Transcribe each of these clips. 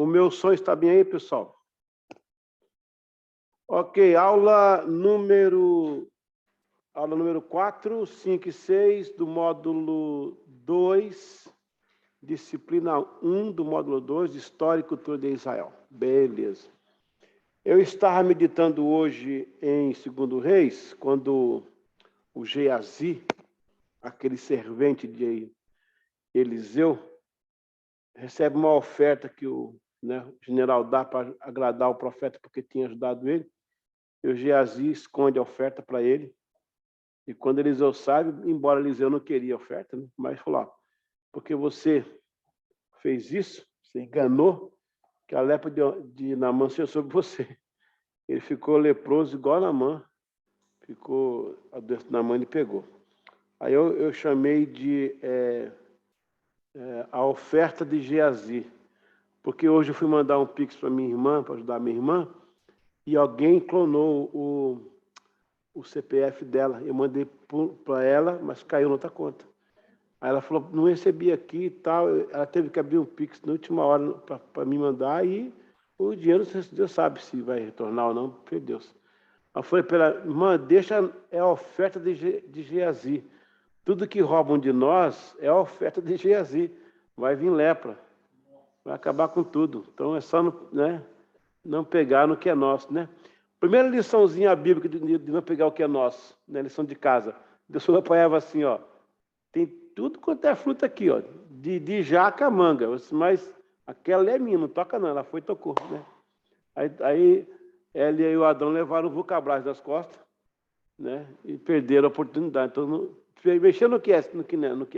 O meu som está bem aí, pessoal? Ok, aula número 4, 5 e 6 do módulo 2, disciplina 1 do módulo 2, História e Cultura de Israel. Beleza. Eu estava meditando hoje em 2 Reis, quando o Geazi, aquele servente de Eliseu, recebe uma oferta que o general dá para agradar o profeta porque tinha ajudado ele. E o Geazi esconde a oferta para ele. E quando Eliseu sabe, embora Eliseu não queria a oferta, né? Mas falou, ó, porque você fez isso, você enganou, que a lepra de Naamã seja sobre você. Ele ficou leproso igual Naamã. Ficou, a doença de Naamã ele pegou. Aí eu chamei de a oferta de Geazi. Porque hoje eu fui mandar um pix para minha irmã, para ajudar a minha irmã, e alguém clonou o CPF dela. Eu mandei para ela, mas caiu na outra conta. Aí ela falou, não recebi aqui e tal. Ela teve que abrir um pix na última hora para me mandar e o dinheiro, Deus sabe se vai retornar ou não, por Deus. Eu falei para ela, irmã, deixa, é a oferta de Geazi. Tudo que roubam de nós é a oferta de Geazi. Vai vir lepra. Vai acabar com tudo. Então é só não pegar no que é nosso, né? Primeira liçãozinha bíblica de não pegar o que é nosso, né? Lição de casa. Deus apanhava assim, ó. Tem tudo quanto é fruta aqui, ó. De jaca a manga. Mas aquela é minha, não toca não. Ela foi e tocou, né? Aí ela e o Adão levaram o vulcabras das costas, né? E perderam a oportunidade. Então, mexer no que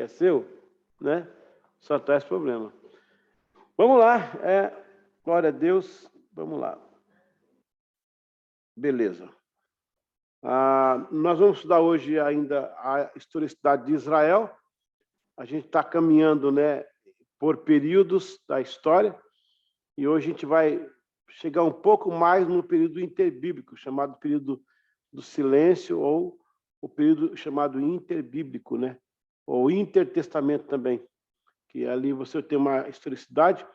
é seu, né? Só traz problema. Vamos lá, glória a Deus, vamos lá. Beleza. Nós vamos estudar hoje ainda a historicidade de Israel. A gente está caminhando, né, por períodos da história, e hoje a gente vai chegar um pouco mais no período interbíblico, chamado período do silêncio, ou o período chamado interbíblico, né, ou intertestamento também, que ali você tem uma historicidade.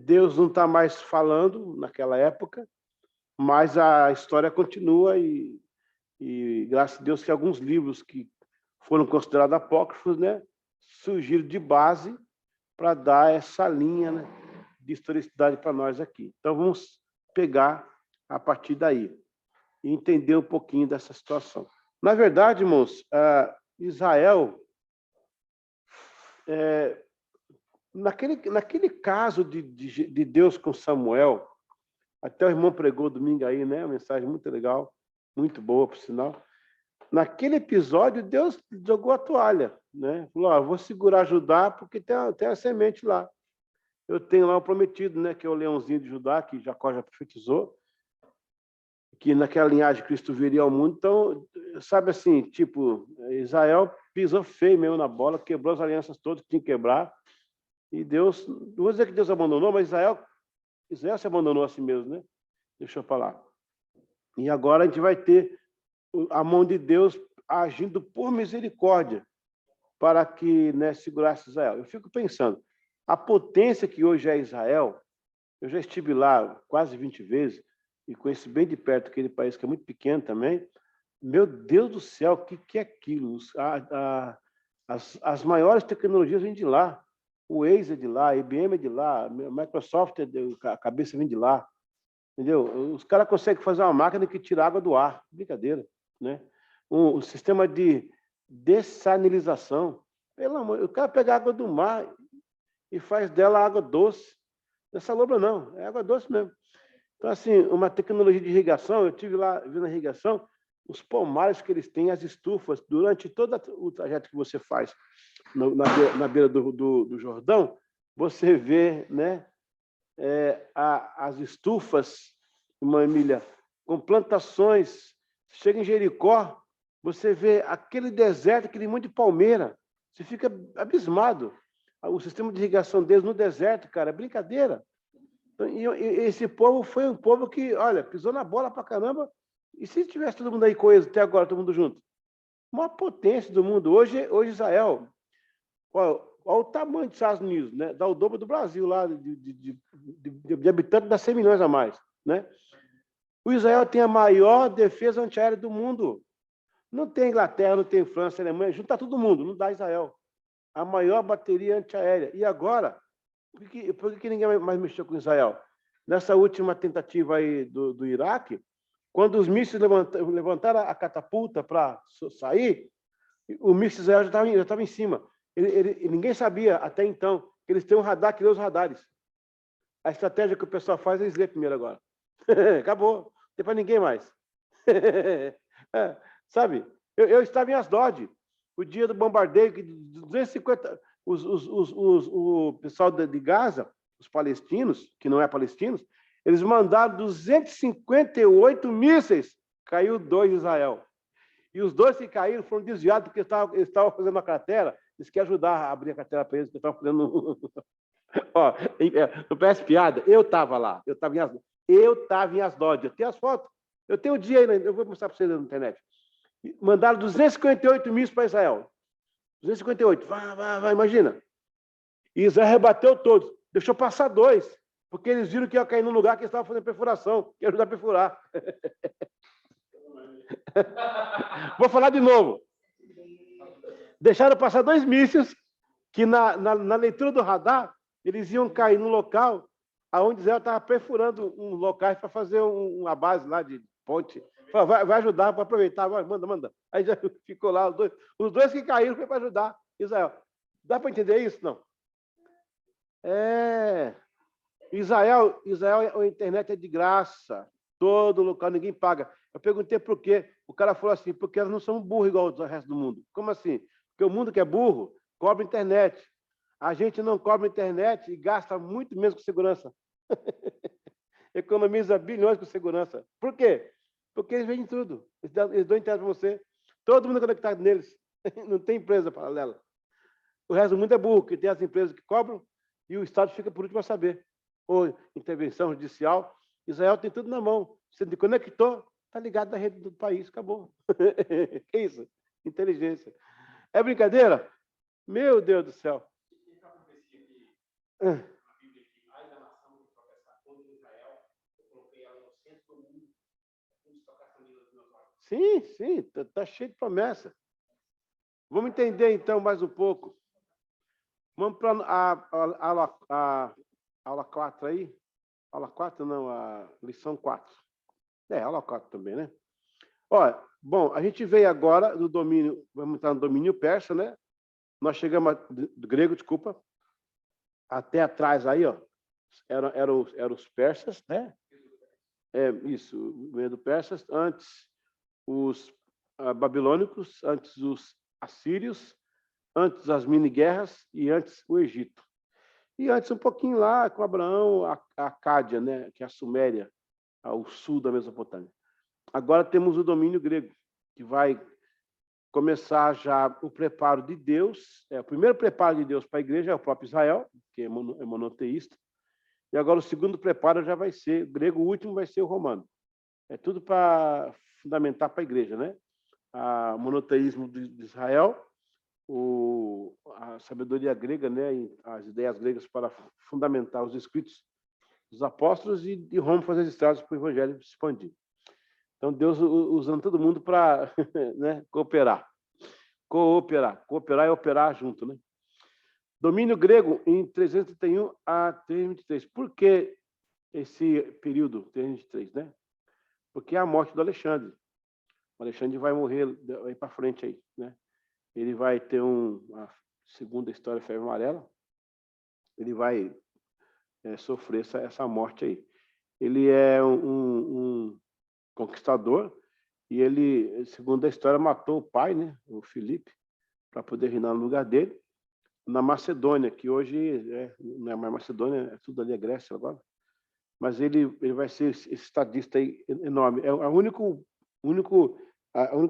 Deus não está mais falando naquela época, mas a história continua e graças a Deus que alguns livros que foram considerados apócrifos, né, surgiram de base para dar essa linha, né, de historicidade para nós aqui. Então vamos pegar a partir daí e entender um pouquinho dessa situação. Na verdade, irmãos, Israel naquele caso de Deus com Samuel, até o irmão pregou domingo aí, né? Uma mensagem muito legal, muito boa, por sinal. Naquele episódio, Deus jogou a toalha, né? Falou, ó, vou segurar Judá porque tem a semente lá. Eu tenho lá o prometido, né? Que é o leãozinho de Judá, que Jacó já profetizou, que naquela linhagem Cristo viria ao mundo. Então, sabe assim, tipo, Israel pisou feio mesmo na bola, quebrou as alianças todas que tinha que quebrar. E Deus, não vou dizer que Deus abandonou, mas Israel se abandonou a si mesmo, né? Deixa eu falar. E agora a gente vai ter a mão de Deus agindo por misericórdia para que, né, segurasse Israel. Eu fico pensando, a potência que hoje é Israel, eu já estive lá quase 20 vezes e conheço bem de perto aquele país que é muito pequeno também. Meu Deus do céu, o que é aquilo? As maiores tecnologias vêm de lá. O Waze é de lá, a IBM é de lá, a Microsoft, a cabeça vem de lá, entendeu? Os caras conseguem fazer uma máquina que tira água do ar, brincadeira, né? O sistema de dessalinização, pelo amor, o cara pega a água do mar e faz dela água doce. Não é salobra não, é água doce mesmo. Então, assim, uma tecnologia de irrigação, eu estive lá vendo a irrigação, os pomares que eles têm, as estufas, durante todo o trajeto que você faz na beira do Jordão, você vê, né, as estufas, uma Emília, com plantações. Chega em Jericó, você vê aquele deserto, aquele monte de palmeira, você fica abismado. O sistema de irrigação deles no deserto, cara, é brincadeira. E esse povo foi um povo que, olha, pisou na bola pra caramba. E se tivesse todo mundo aí coeso até agora, todo mundo junto? Uma potência do mundo. Hoje Israel, olha o tamanho dos Estados Unidos, né? Dá o dobro do Brasil lá, de habitantes, dá 100 milhões a mais, né? O Israel tem a maior defesa antiaérea do mundo. Não tem Inglaterra, não tem França, Alemanha, junta todo mundo, não dá Israel. A maior bateria antiaérea. E agora, por que ninguém mais mexeu com Israel? Nessa última tentativa aí do Iraque, quando os mísseis levantaram a catapulta para sair, o míssil Israel já estava em cima. Ninguém sabia até então que eles têm um radar que lê os radares. A estratégia que o pessoal faz é eles ler primeiro agora. Acabou. Não tem para ninguém mais. Sabe? Eu estava em Asdod, o dia do bombardeio, que 250... O pessoal de Gaza, os palestinos, que não é palestinos, eles mandaram 258 mísseis. Caiu 2 em Israel. E os 2 que caíram foram desviados porque eles estavam fazendo uma cratera. Eles querem ajudar a abrir a cratera para eles, porque estavam fazendo... Ó, não parece piada? Eu estava lá. Eu estava em Asdod. Eu tenho as fotos. Eu tenho o dia ainda. Eu vou mostrar para vocês na internet. Mandaram 258 mísseis para Israel. 258. Vai, imagina. E Israel rebateu todos. Deixou passar 2, porque eles viram que ia cair num lugar que eles estavam fazendo perfuração, que ia ajudar a perfurar. Vou falar de novo. Deixaram passar 2 mísseis que na leitura do radar eles iam cair no local onde Israel estava perfurando um local para fazer uma base lá de ponte. Vai ajudar para aproveitar, manda. Aí já ficou lá os dois que caíram foi para ajudar Israel. Dá para entender isso? Não. Israel, a internet é de graça. Todo local, ninguém paga. Eu perguntei por quê. O cara falou assim, porque elas não são burros igual o resto do mundo. Como assim? Porque o mundo que é burro cobra internet. A gente não cobra internet e gasta muito menos com segurança. Economiza bilhões com segurança. Por quê? Porque eles vendem tudo. Eles dão internet para você. Todo mundo é conectado neles. Não tem empresa paralela. O resto do mundo é burro, que tem as empresas que cobram e o Estado fica por último a saber. Ou intervenção judicial. Israel tem tudo na mão. Você se conectou, está ligado na rede do país. Acabou. Que isso? Inteligência. É brincadeira? Meu Deus do céu. Sim, está cheio de promessa. Vamos entender, então, mais um pouco. Vamos para a aula 4 aí. Aula 4 não, a lição 4. Aula 4 também, né? Olha, bom, a gente veio agora do domínio, vamos entrar no domínio persa, né? Nós chegamos do grego, desculpa, até atrás aí, ó, eram os persas, né? Isso, o meio do persas, antes os babilônicos, antes os assírios, antes as mini-guerras e antes o Egito. E antes um pouquinho lá com Abraão, a Acádia, né, que é a Suméria, ao sul da Mesopotâmia. Agora temos o domínio grego, que vai começar já o preparo de Deus. O primeiro preparo de Deus para a igreja é o próprio Israel, que é monoteísta. E agora o segundo preparo já vai ser grego, o último vai ser o romano. É tudo para fundamentar para a igreja, né? O monoteísmo de Israel, a sabedoria grega, né? E as ideias gregas para fundamentar os escritos dos apóstolos e Roma fazer as estradas para o evangelho se expandir. Então, Deus usando todo mundo para né, cooperar. Cooperar e operar junto, né? Domínio grego em 331 a 323. Por que esse período 323, né? Porque é a morte do Alexandre. O Alexandre vai morrer aí para frente aí, né? Ele vai ter uma segunda história febre amarela. Ele vai sofrer essa morte aí. Ele é um conquistador e ele, segundo a história, matou o pai, né? O Filipe, para poder reinar no lugar dele. Na Macedônia, que hoje não é mais Macedônia, é tudo ali a Grécia agora. Mas ele vai ser esse estadista aí enorme. É a única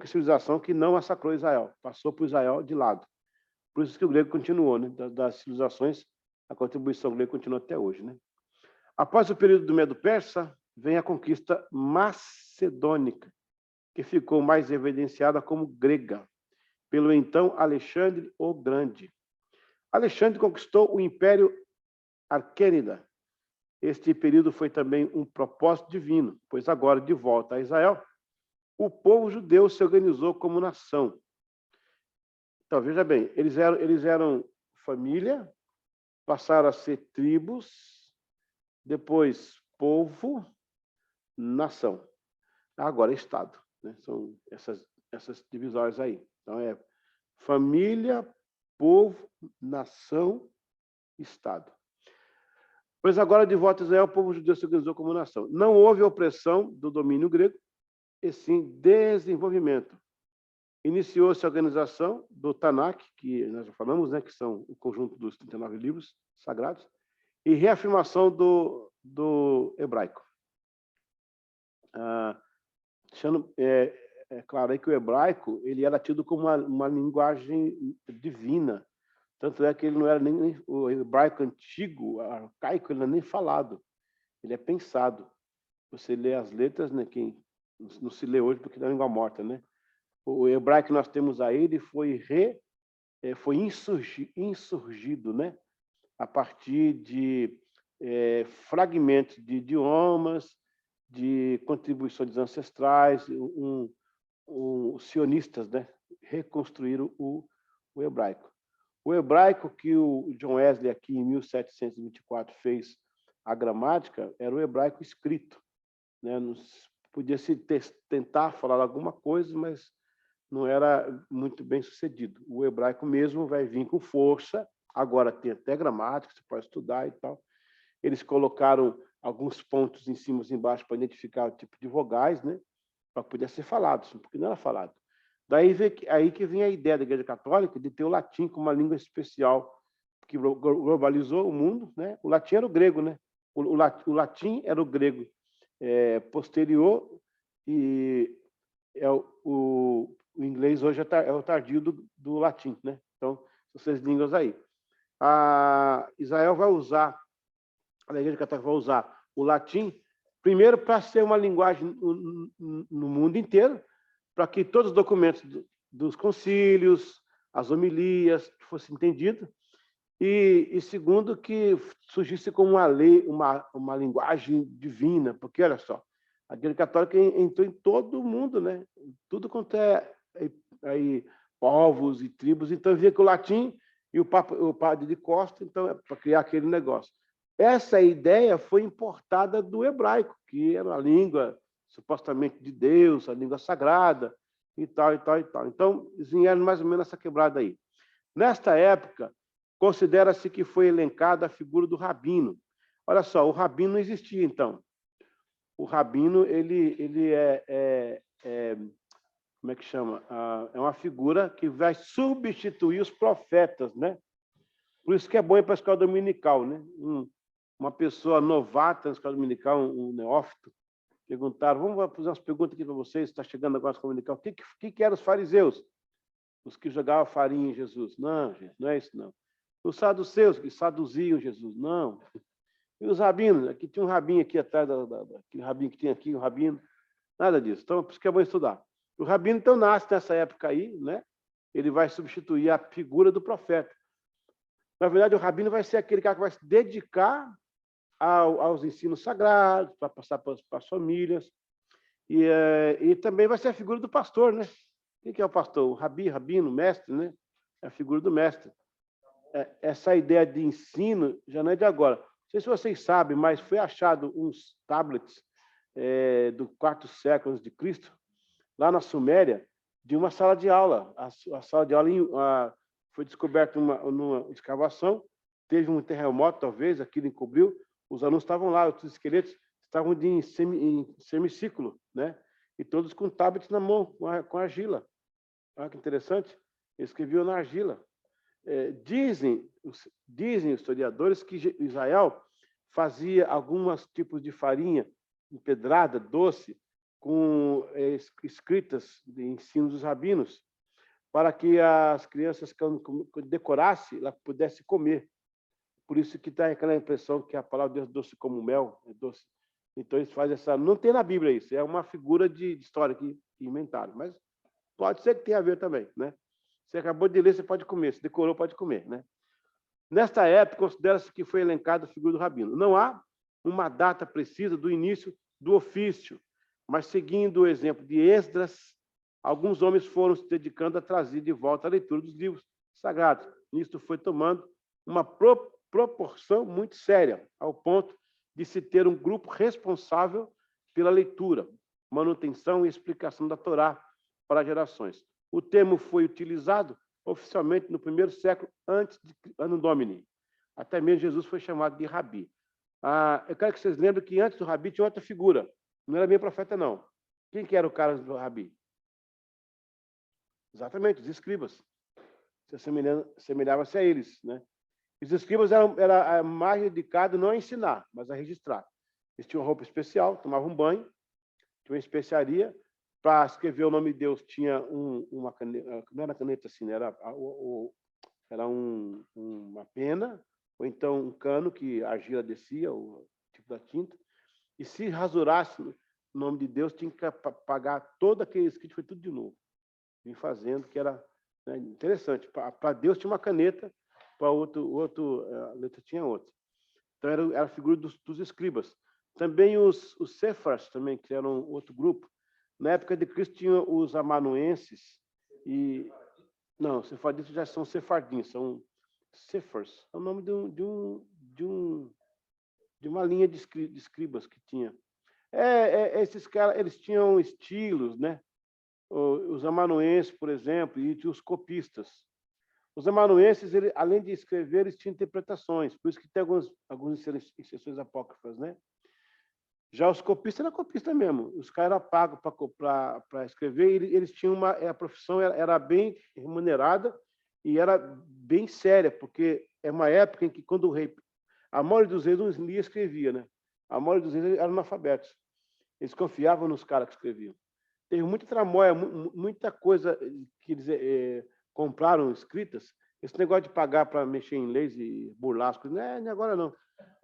civilização que não massacrou Israel. Passou por Israel de lado. Por isso que o grego continuou, né? Das civilizações, a contribuição grega continua até hoje, né? Após o período do Medo-Persa, vem a conquista macedônica, que ficou mais evidenciada como grega, pelo então Alexandre o Grande. Alexandre conquistou o Império Aquênida. Este período foi também um propósito divino, pois agora, de volta a Israel, o povo judeu se organizou como nação. Então, veja bem, eles eram família, passaram a ser tribos, depois povo, nação. Agora, Estado. Né? São essas divisórias aí. Então, é família, povo, nação, Estado. Pois agora, de volta a Israel, o povo judeu se organizou como nação. Não houve opressão do domínio grego, e sim desenvolvimento. Iniciou-se a organização do Tanakh, que nós já falamos, né, que são o conjunto dos 39 livros sagrados, e reafirmação do hebraico. É claro aí que o hebraico ele era tido como uma linguagem divina. Tanto é que ele não era nem o hebraico antigo, arcaico, ele não é nem falado. Ele é pensado. Você lê as letras, né? Quem não se lê hoje porque é língua morta, né? O hebraico que nós temos aí, ele foi insurgido, né? A partir de fragmentos de idiomas, de contribuições ancestrais, os sionistas, né? Reconstruíram o hebraico. O hebraico que o John Wesley, aqui em 1724, fez a gramática, era o hebraico escrito. Né? Podia-se tentar falar alguma coisa, mas não era muito bem sucedido. O hebraico mesmo vai vir com força, agora tem até gramática, você pode estudar e tal. Eles colocaram alguns pontos em cima e embaixo para identificar o tipo de vogais, né? Para poder ser falado, porque não era falado. Daí aí que vem a ideia da Igreja Católica de ter o latim como uma língua especial, que globalizou o mundo, né? O latim era o grego, né? O latim era o grego posterior e o inglês hoje é o tardio do latim, né? Então, são essas línguas aí. A Israel vai usar, a Igreja Católica vai usar o latim, primeiro para ser uma linguagem no mundo inteiro, para que todos os documentos dos concílios, as homilias, fossem entendidos, e segundo, que surgisse como uma lei, uma linguagem divina, porque, olha só, a Igreja Católica entrou em todo o mundo, né? Tudo quanto aí, povos e tribos, então via que o latim e o padre de Costa, então, para criar aquele negócio. Essa ideia foi importada do hebraico, que era a língua supostamente de Deus, a língua sagrada, e tal, e tal, e tal. Então, vieram mais ou menos essa quebrada aí. Nesta época, considera-se que foi elencada a figura do rabino. Olha só, o rabino não existia, então. O rabino, ele como é que chama? É uma figura que vai substituir os profetas, né? Por isso que é bom ir para a escola dominical, né? Uma pessoa novata na escola dominical, um neófito, perguntaram, vamos fazer umas perguntas aqui para vocês, está chegando agora a escola dominical, o que eram os fariseus? Os que jogavam farinha em Jesus. Não, gente, não é isso, não. Os saduceus, que saduziam Jesus. Não. E os rabinos, aqui tinha um rabinho aqui atrás, aquele rabinho que tinha aqui, o rabino. Nada disso. Então, por isso que é bom estudar. O rabino, então, nasce nessa época aí, né? Ele vai substituir a figura do profeta. Na verdade, o rabino vai ser aquele cara que vai se dedicar aos ensinos sagrados, para passar para as famílias. E também vai ser a figura do pastor, né? Quem que é o pastor? O rabino, mestre, né? É a figura do mestre. Essa ideia de ensino já não é de agora. Não sei se vocês sabem, mas foi achado uns tablets do quarto século antes de Cristo, lá na Suméria, de uma sala de aula. A sala de aula foi descoberta numa escavação, teve um terremoto, talvez, aquilo encobriu, os alunos estavam lá, os esqueletos estavam em semicírculo, né? E todos com tablets na mão, com argila. Olha que interessante, eles escreviam na argila. Dizem os historiadores que Israel fazia alguns tipos de farinha empedrada, doce, com escritas de ensino dos rabinos, para que as crianças, quando decorassem, elas pudessem comer. Por isso que está aquela impressão que a palavra de Deus é doce como mel, é doce. Então, eles fazem essa... Não tem na Bíblia isso, é uma figura de história que inventaram, mas pode ser que tenha a ver também, né? Você acabou de ler, você pode comer. Se decorou, pode comer, né? Nesta época, considera-se que foi elencada a figura do rabino. Não há uma data precisa do início do ofício, mas seguindo o exemplo de Esdras, alguns homens foram se dedicando a trazer de volta a leitura dos livros sagrados. Isto foi tomando uma proporção muito séria, ao ponto de se ter um grupo responsável pela leitura, manutenção e explicação da Torá para gerações. O termo foi utilizado oficialmente no primeiro século antes de Anno Domini. Até mesmo Jesus foi chamado de Rabi. Eu quero que vocês lembrem que antes do Rabi tinha outra figura. Não era bem profeta, não. Quem que era o cara do Rabi? Exatamente, os escribas. Se semelhava-se a eles, né? Os escribas eram mais dedicados não a ensinar, mas a registrar. Eles tinham roupa especial, tomavam banho, tinha uma especiaria. Para escrever o nome de Deus tinha uma caneta, não era caneta assim, era uma pena, ou então um cano que a argila descia, o tipo da tinta. E se rasurasse o nome de Deus, tinha que pagar todo aquele escrito, foi tudo de novo. Vim fazendo, que era, né, interessante. Para Deus tinha uma caneta, para a letra tinha outra. Então era a figura dos escribas. Também os Sefars, também, que eram outro grupo. Na época de Cristo tinha os amanuenses e... Não, os sefardistas já são sefardins, são Sefars. É o nome de uma linha de escribas que tinha. Esses caras, eles tinham estilos, né? Os amanuenses, por exemplo, e os copistas. Os amanuenses, além de escrever, eles tinham interpretações, por isso que tem algumas exceções apócrifas, né? Já os copistas eram copistas mesmo. Os caras eram pagos para escrever. Eles tinham a profissão era bem remunerada e era bem séria, porque é uma época em que, quando o rei... A maioria dos reis não lia e escrevia, né? A maioria dos reis eram analfabetos. Eles confiavam nos caras que escreviam. Teve muita tramóia, muita coisa que eles compraram escritas. Esse negócio de pagar para mexer em leis e burlar as coisas, não é agora não.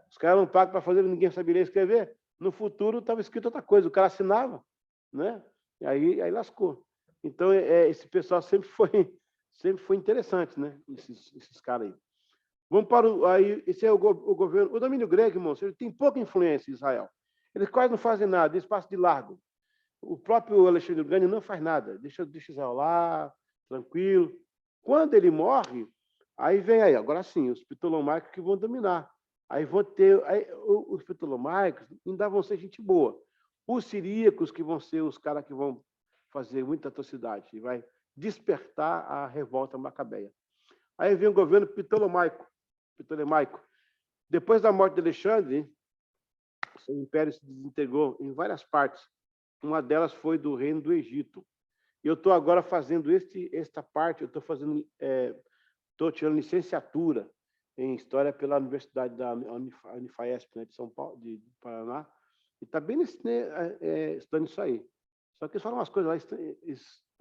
Os caras não pagam para fazer, ninguém sabia ler e escrever. No futuro estava escrito outra coisa, o cara assinava, né? E aí lascou. Então, esse pessoal sempre foi interessante, né? Esses caras aí. Vamos para aí, esse é o governo. O domínio grego, irmão, ele tem pouca influência em Israel. Eles quase não fazem nada, eles passam de largo. O próprio Alexandre Grande não faz nada, deixa Israel lá, tranquilo. Quando ele morre, aí vem aí, agora sim, os ptolomaicos que vão dominar. Aí vão ter os ptolomaicos, ainda vão ser gente boa. Os siríacos, que vão ser os caras que vão fazer muita atrocidade, e vai despertar a revolta macabeia. Aí vem o governo ptolemaico. Depois da morte de Alexandre, o império se desintegrou em várias partes. Uma delas foi do reino do Egito. E eu estou agora fazendo esta parte, eu estou tirando licenciatura em História pela Universidade da Unifaesp, né, de São Paulo, de Paraná, e está bem estudando isso aí. Só que eles falam umas coisas lá,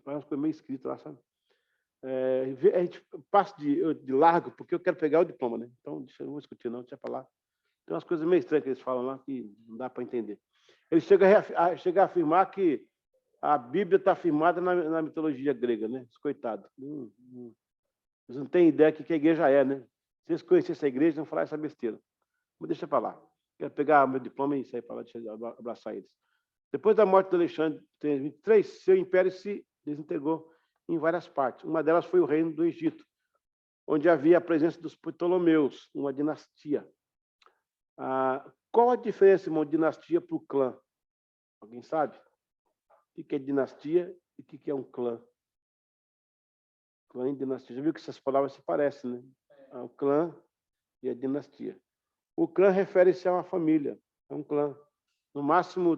umas coisas meio escritas lá, sabe? A gente passa de largo, porque eu quero pegar o diploma, né? Então, eu não vou discutir, não, deixa para lá. Tem umas coisas meio estranhas que eles falam lá que não dá para entender. Ele chega a afirmar que a Bíblia está afirmada na mitologia grega, né? Coitado. Eles não têm ideia do que a igreja é, né? Se eles conhecessem essa igreja, não falar essa besteira. Mas deixa para lá. Quero pegar meu diploma e sair para lá, deixa eu abraçar eles. Depois da morte de Alexandre, em 23, seu império se desintegrou em várias partes. Uma delas foi o reino do Egito, onde havia a presença dos Ptolomeus, uma dinastia. Qual a diferença, irmão, de dinastia para o clã? Alguém sabe? O que é dinastia e o que é um clã? Clã e dinastia. Já viu que essas palavras se parecem, né? O clã e a dinastia. O clã refere-se a uma família, é um clã. No máximo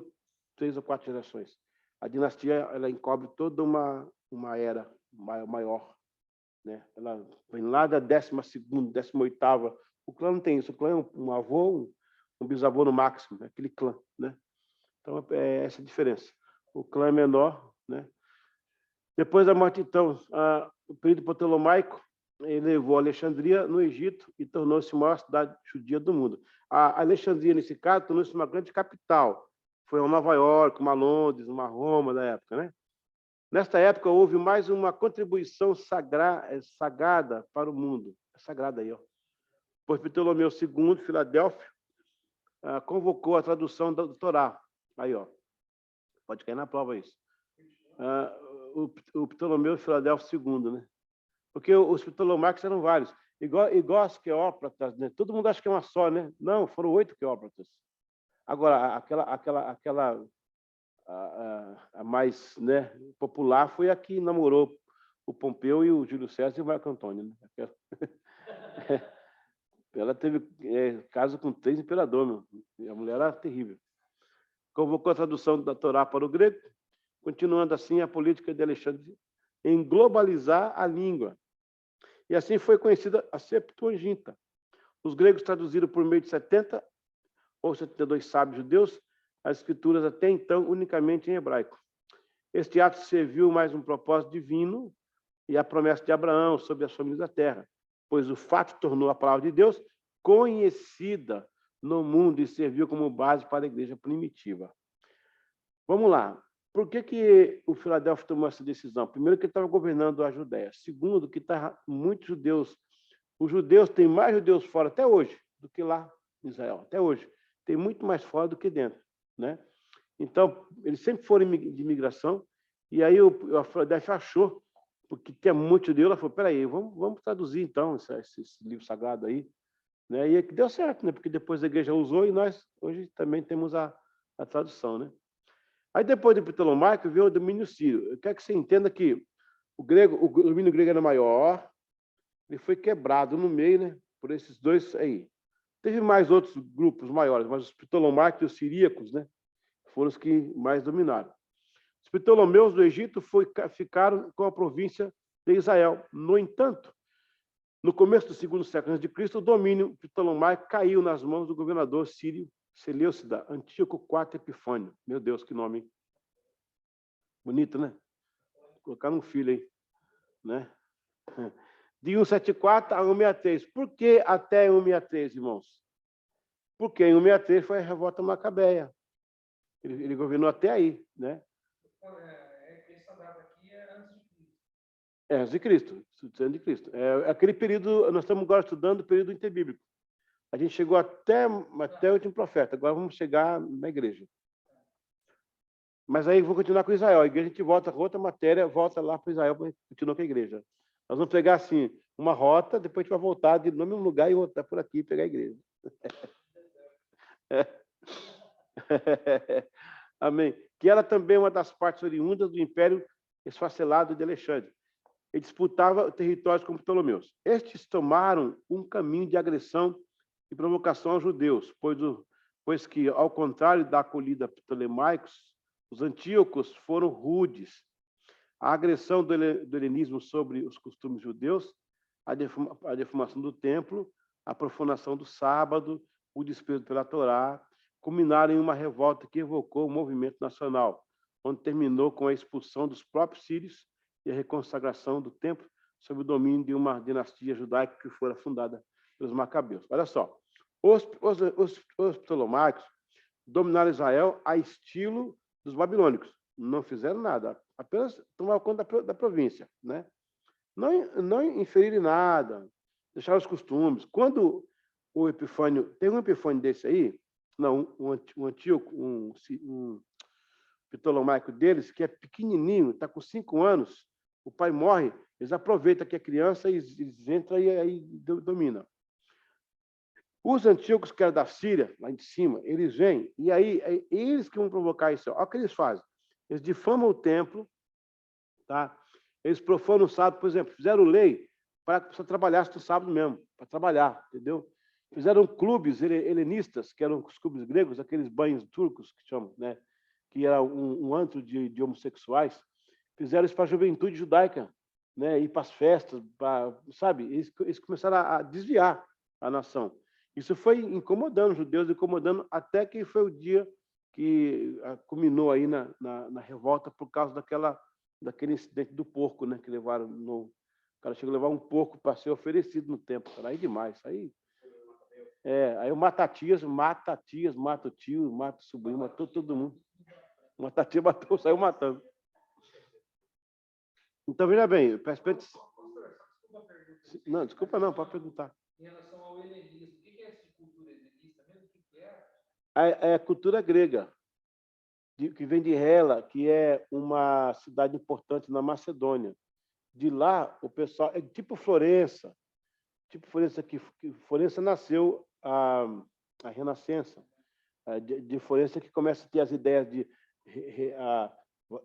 3 ou 4 gerações. A dinastia, ela encobre toda uma era maior, né? Ela vem lá da 12ª, 18ª. O clã não tem isso. O clã é um avô, um bisavô no máximo, né? Aquele clã, né? Então, é essa a diferença. O clã é menor, né? Depois da morte, então, o período ptolomaico, ele levou a Alexandria, no Egito, e tornou-se a maior cidade judia do mundo. A Alexandria, nesse caso, tornou-se uma grande capital. Foi uma Nova York, uma Londres, uma Roma da época, né? Nesta época, houve mais uma contribuição sagrada para o mundo. É sagrada aí, ó. Pois Ptolomeu II, Filadélfia, convocou a tradução do Torá. Aí, ó, pode cair na prova isso. O Ptolomeu, Filadélfia II, né? Porque os Ptolomaicos eram vários. Igual as Queópratas, né? Todo mundo acha que é uma só, né? Não, foram 8 Queópratas. Agora, aquela a mais, né, popular foi a que namorou o Pompeu e o Júlio César e o Marco Antônio. Né? Ela teve caso com 3 imperadores, meu. A mulher era terrível. Convocou a tradução da Torá para o grego, continuando assim a política de Alexandre em globalizar a língua. E assim foi conhecida a Septuaginta. Os gregos traduziram por meio de 70 ou 72 sábios judeus as escrituras até então unicamente em hebraico. Este ato serviu mais um propósito divino e a promessa de Abraão sobre as famílias da terra, pois o fato tornou a palavra de Deus conhecida no mundo e serviu como base para a igreja primitiva. Vamos lá. Por que o Filadélfia tomou essa decisão? Primeiro, que ele estava governando a Judéia. Segundo, que muitos judeus. Os judeus têm mais judeus fora até hoje do que lá em Israel. Até hoje. Tem muito mais fora do que dentro. Né? Então, eles sempre foram de imigração. E aí a Filadélfia achou, porque tinha muito judeu, ela falou, peraí, vamos traduzir então esse livro sagrado aí. Né? E que deu certo, né? Porque depois a igreja usou e nós hoje também temos a tradução. Né? Aí depois do Ptolomaico veio o domínio sírio. Eu quero que você entenda que o domínio grego era maior, ele foi quebrado no meio, né, por esses dois aí. Teve mais outros grupos maiores, mas os Ptolomaicos e os siríacos, né, foram os que mais dominaram. Os Ptolomeus do Egito ficaram com a província de Israel. No entanto, no começo do segundo século a.C., o domínio ptolomaico caiu nas mãos do governador sírio Seleucida, Antíoco IV Epifânio. Meu Deus, que nome, hein? Bonito, né? Vou colocar um filho aí. Né? De 174 a 163. Por que até 163, irmãos? Porque em 163 foi a revolta macabeia. Ele governou até aí. Né? Essa data aqui é antes de Cristo. É, antes de Cristo. Antes de Cristo. É aquele período, nós estamos agora estudando o período interbíblico. A gente chegou até o último profeta. Agora vamos chegar na igreja. Mas aí vou continuar com Israel. A igreja a gente volta com outra matéria, volta lá para Israel para continuar com a igreja. Nós vamos pegar assim uma rota, depois a gente vai voltar de no mesmo lugar e voltar por aqui e pegar a igreja. Amém. Que ela também é uma das partes oriundas do Império esfacelado de Alexandre. Ele disputava territórios com Ptolomeus. Estes tomaram um caminho de agressão e provocação aos judeus, pois que, ao contrário da acolhida ptolemaicos, os antíocos foram rudes. A agressão do helenismo sobre os costumes judeus, a deformação do templo, a profanação do sábado, o desprezo pela Torá, culminaram em uma revolta que evocou o movimento nacional, onde terminou com a expulsão dos próprios sírios e a reconsagração do templo sob o domínio de uma dinastia judaica que fora fundada pelos macabeus. Olha só, os ptolomaicos dominaram Israel a estilo dos babilônicos. Não fizeram nada, apenas tomaram conta da província. Né? Não inferiram nada, deixaram os costumes. Quando o Epifânio, tem um Epifânio desse aí, não, um Antíoco, um ptolomaico deles, que é pequenininho, está com 5 anos, o pai morre, eles aproveitam que é criança e eles entram e aí dominam. Os antíocos, que eram da Síria, lá em cima, eles vêm, e aí eles que vão provocar isso. Olha o que eles fazem. Eles difamam o templo, tá? Eles profanam o sábado, por exemplo, fizeram lei para que você trabalhasse no sábado mesmo, para trabalhar, entendeu? Fizeram clubes helenistas, que eram os clubes gregos, aqueles banhos turcos, que chamam, né? Que era um antro de homossexuais. Fizeram isso para a juventude judaica, né? Ir para as festas, sabe? Eles começaram a desviar a nação. Isso foi incomodando os judeus, incomodando até que foi o dia que culminou aí na revolta por causa daquele incidente do porco, né? Que levaram o cara chegou a levar um porco para ser oferecido no templo. Aí demais, aí o Matatias mata o tio, mata o sobrinho, matou todo mundo. O Matatias saiu matando. Então, veja bem, não, desculpa não, pode perguntar. Em relação ao helenismo, É a cultura grega, que vem de Hela, que é uma cidade importante na Macedônia. De lá, o pessoal... É tipo Florença. Tipo Florença, que Florença nasceu a Renascença. De Florença que começa a ter as ideias de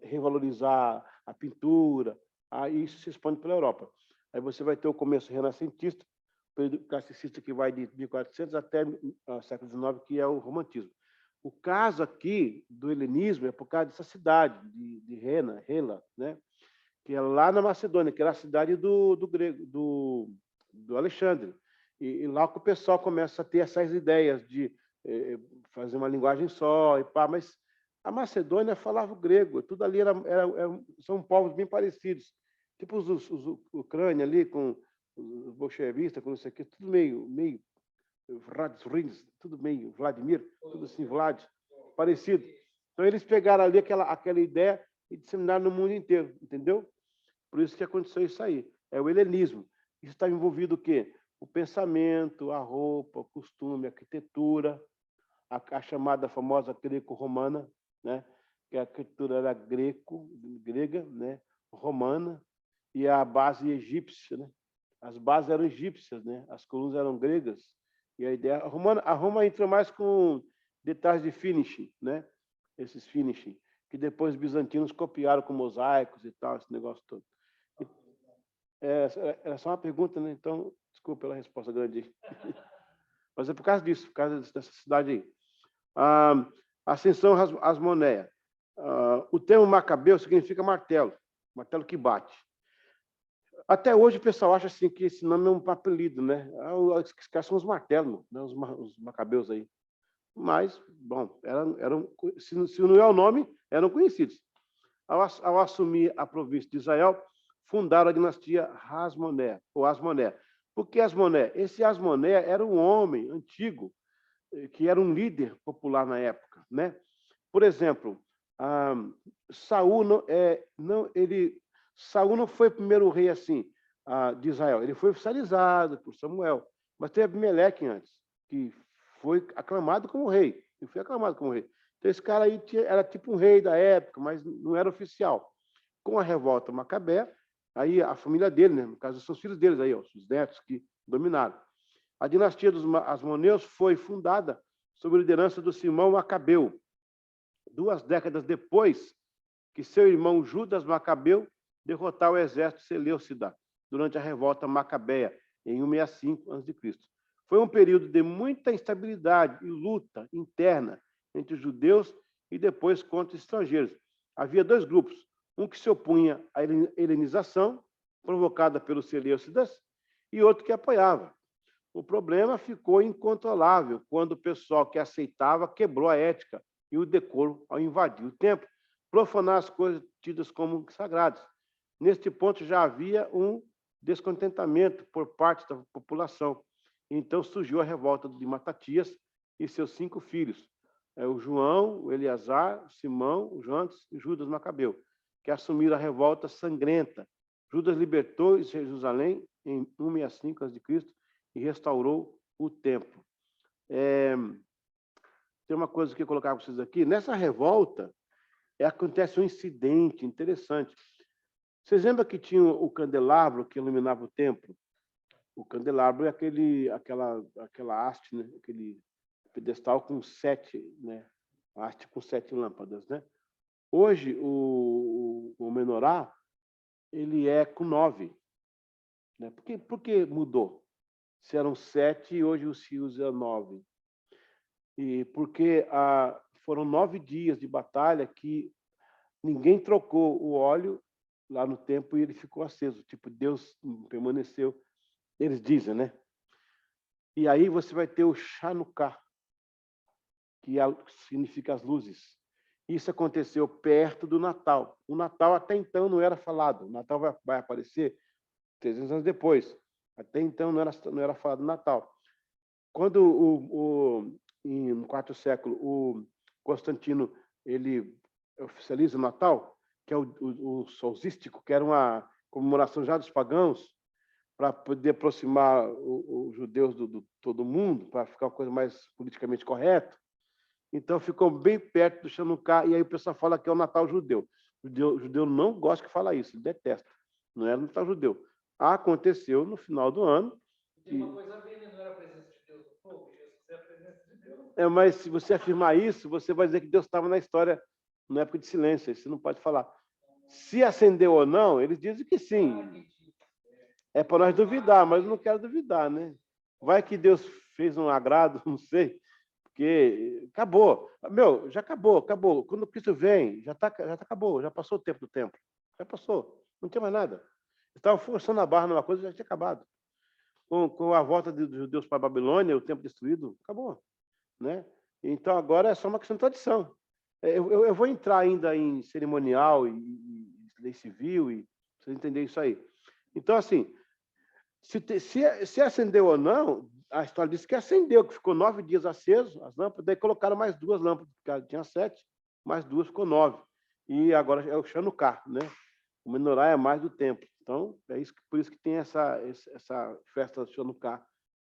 revalorizar a pintura. Aí isso se expande pela Europa. Aí você vai ter o começo renascentista, o período classicista que vai de 1400 até o século XIX, que é o romantismo. O caso aqui do helenismo é por causa dessa cidade, de Hela, né? Que é lá na Macedônia, que era a cidade do Alexandre. E lá que o pessoal começa a ter essas ideias de fazer uma linguagem só, e pá, mas a Macedônia falava o grego, tudo ali são povos bem parecidos. Tipo os Ucrânia ali, com os bolchevistas, com não sei o quê, tudo meio tudo meio Vladimir, tudo assim, Vlad, parecido. Então, eles pegaram ali aquela ideia e disseminaram no mundo inteiro, entendeu? Por isso que aconteceu isso aí. É o helenismo. Isso está envolvido o quê? O pensamento, a roupa, o costume, a arquitetura, a chamada famosa greco-romana, né? Que a arquitetura era grega, né? Romana, e a base egípcia, né? As bases eram egípcias, né? As colunas eram gregas. E a ideia a Roma entra mais com detalhes de finishing, né? Esses finishing, que depois os bizantinos copiaram com mosaicos e tal, esse negócio todo. Era só uma pergunta, né? Então, desculpa pela resposta grande. Mas é por causa disso, por causa dessa cidade aí. Ascensão Asmoneia. O termo Macabeu significa martelo, martelo que bate. Até hoje o pessoal acha assim, que esse nome é um apelido, né? Os caras são os martelos, né? Os macabeus aí. Mas, bom, se não é o nome, eram conhecidos. Ao assumir a província de Israel, fundaram a dinastia Asmoné, ou Asmoné. Por que Asmoné? Esse Asmoné era um homem antigo, que era um líder popular na época, né? Por exemplo, Saul não foi o primeiro rei assim de Israel. Ele foi oficializado por Samuel, mas teve Abimeleque antes, que foi aclamado como rei. Ele foi aclamado como rei. Então, esse cara aí era tipo um rei da época, mas não era oficial. Com a revolta Macabé, aí a família dele, né? No caso, são os filhos deles aí, os netos que dominaram. A dinastia dos Asmoneus foi fundada sob a liderança do Simão Macabeu, 2 décadas depois que seu irmão Judas Macabeu derrotar o exército seleucida durante a revolta macabeia, em 165 a.C. Foi um período de muita instabilidade e luta interna entre os judeus e depois contra os estrangeiros. Havia 2 grupos, um que se opunha à helenização, provocada pelos seleucidas, e outro que apoiava. O problema ficou incontrolável quando o pessoal que aceitava quebrou a ética e o decoro ao invadir o templo, profanar as coisas tidas como sagradas. Neste ponto já havia um descontentamento por parte da população. Então surgiu a revolta de Matatias e seus 5 filhos, o João, o Eleazar, o Simão, o Jonas e Judas Macabeu, que assumiram a revolta sangrenta. Judas libertou Jerusalém em 165 a.C. e restaurou o templo. Tem uma coisa que eu colocar para vocês aqui. Nessa revolta, acontece um incidente interessante. Vocês lembram que tinha o candelabro que iluminava o templo? O candelabro é aquela haste, né? Aquele pedestal com 7, né? Haste com 7 lâmpadas, né? Hoje, o menorá, ele é com 9. Né? Por que mudou? Se eram 7 e hoje se usa 9. E porque foram 9 dias de batalha que ninguém trocou o óleo lá no templo e ele ficou aceso. Tipo, Deus permaneceu. Eles dizem, né? E aí você vai ter o Chanukah, que significa as luzes. Isso aconteceu perto do Natal. O Natal até então não era falado. O Natal vai aparecer 300 anos depois. Até então não era falado do Natal. Quando no 4º século o Constantino ele oficializa o Natal, que é o solstístico, que era uma comemoração já dos pagãos, para poder aproximar os judeus do todo mundo, para ficar uma coisa mais politicamente correta. Então, ficou bem perto do Chanukah, e aí o pessoal fala que é o Natal judeu. O judeu não gosta de falar isso, ele detesta. Não era o Natal judeu. Aconteceu no final do ano. Tem uma coisa a ver, né? Não era a presença de Deus no fogo, Jesus é a presença de Deus. Mas se você afirmar isso, você vai dizer que Deus estava na história, na época de silêncio, você não pode falar. Se acendeu ou não, eles dizem que sim. É para nós duvidar, mas eu não quero duvidar, né? Vai que Deus fez um agrado, não sei, porque acabou. Meu, já acabou. Quando Cristo vem, acabou, já passou o tempo do templo. Já passou, não tem mais nada. Estavam forçando a barra numa coisa, já tinha acabado. Com a volta dos judeus para a Babilônia, o templo destruído, acabou. Né? Então, agora é só uma questão de tradição. Eu vou entrar ainda em cerimonial e lei civil, e vocês entenderem isso aí. Então, assim, se acendeu ou não, a história diz que acendeu, que ficou 9 dias aceso, as lâmpadas, daí colocaram mais 2 lâmpadas, porque tinha 7, mais 2 ficou 9. E agora é o Chanukah, né? O menorá é mais do templo. Então, por isso que tem essa festa do Chanukah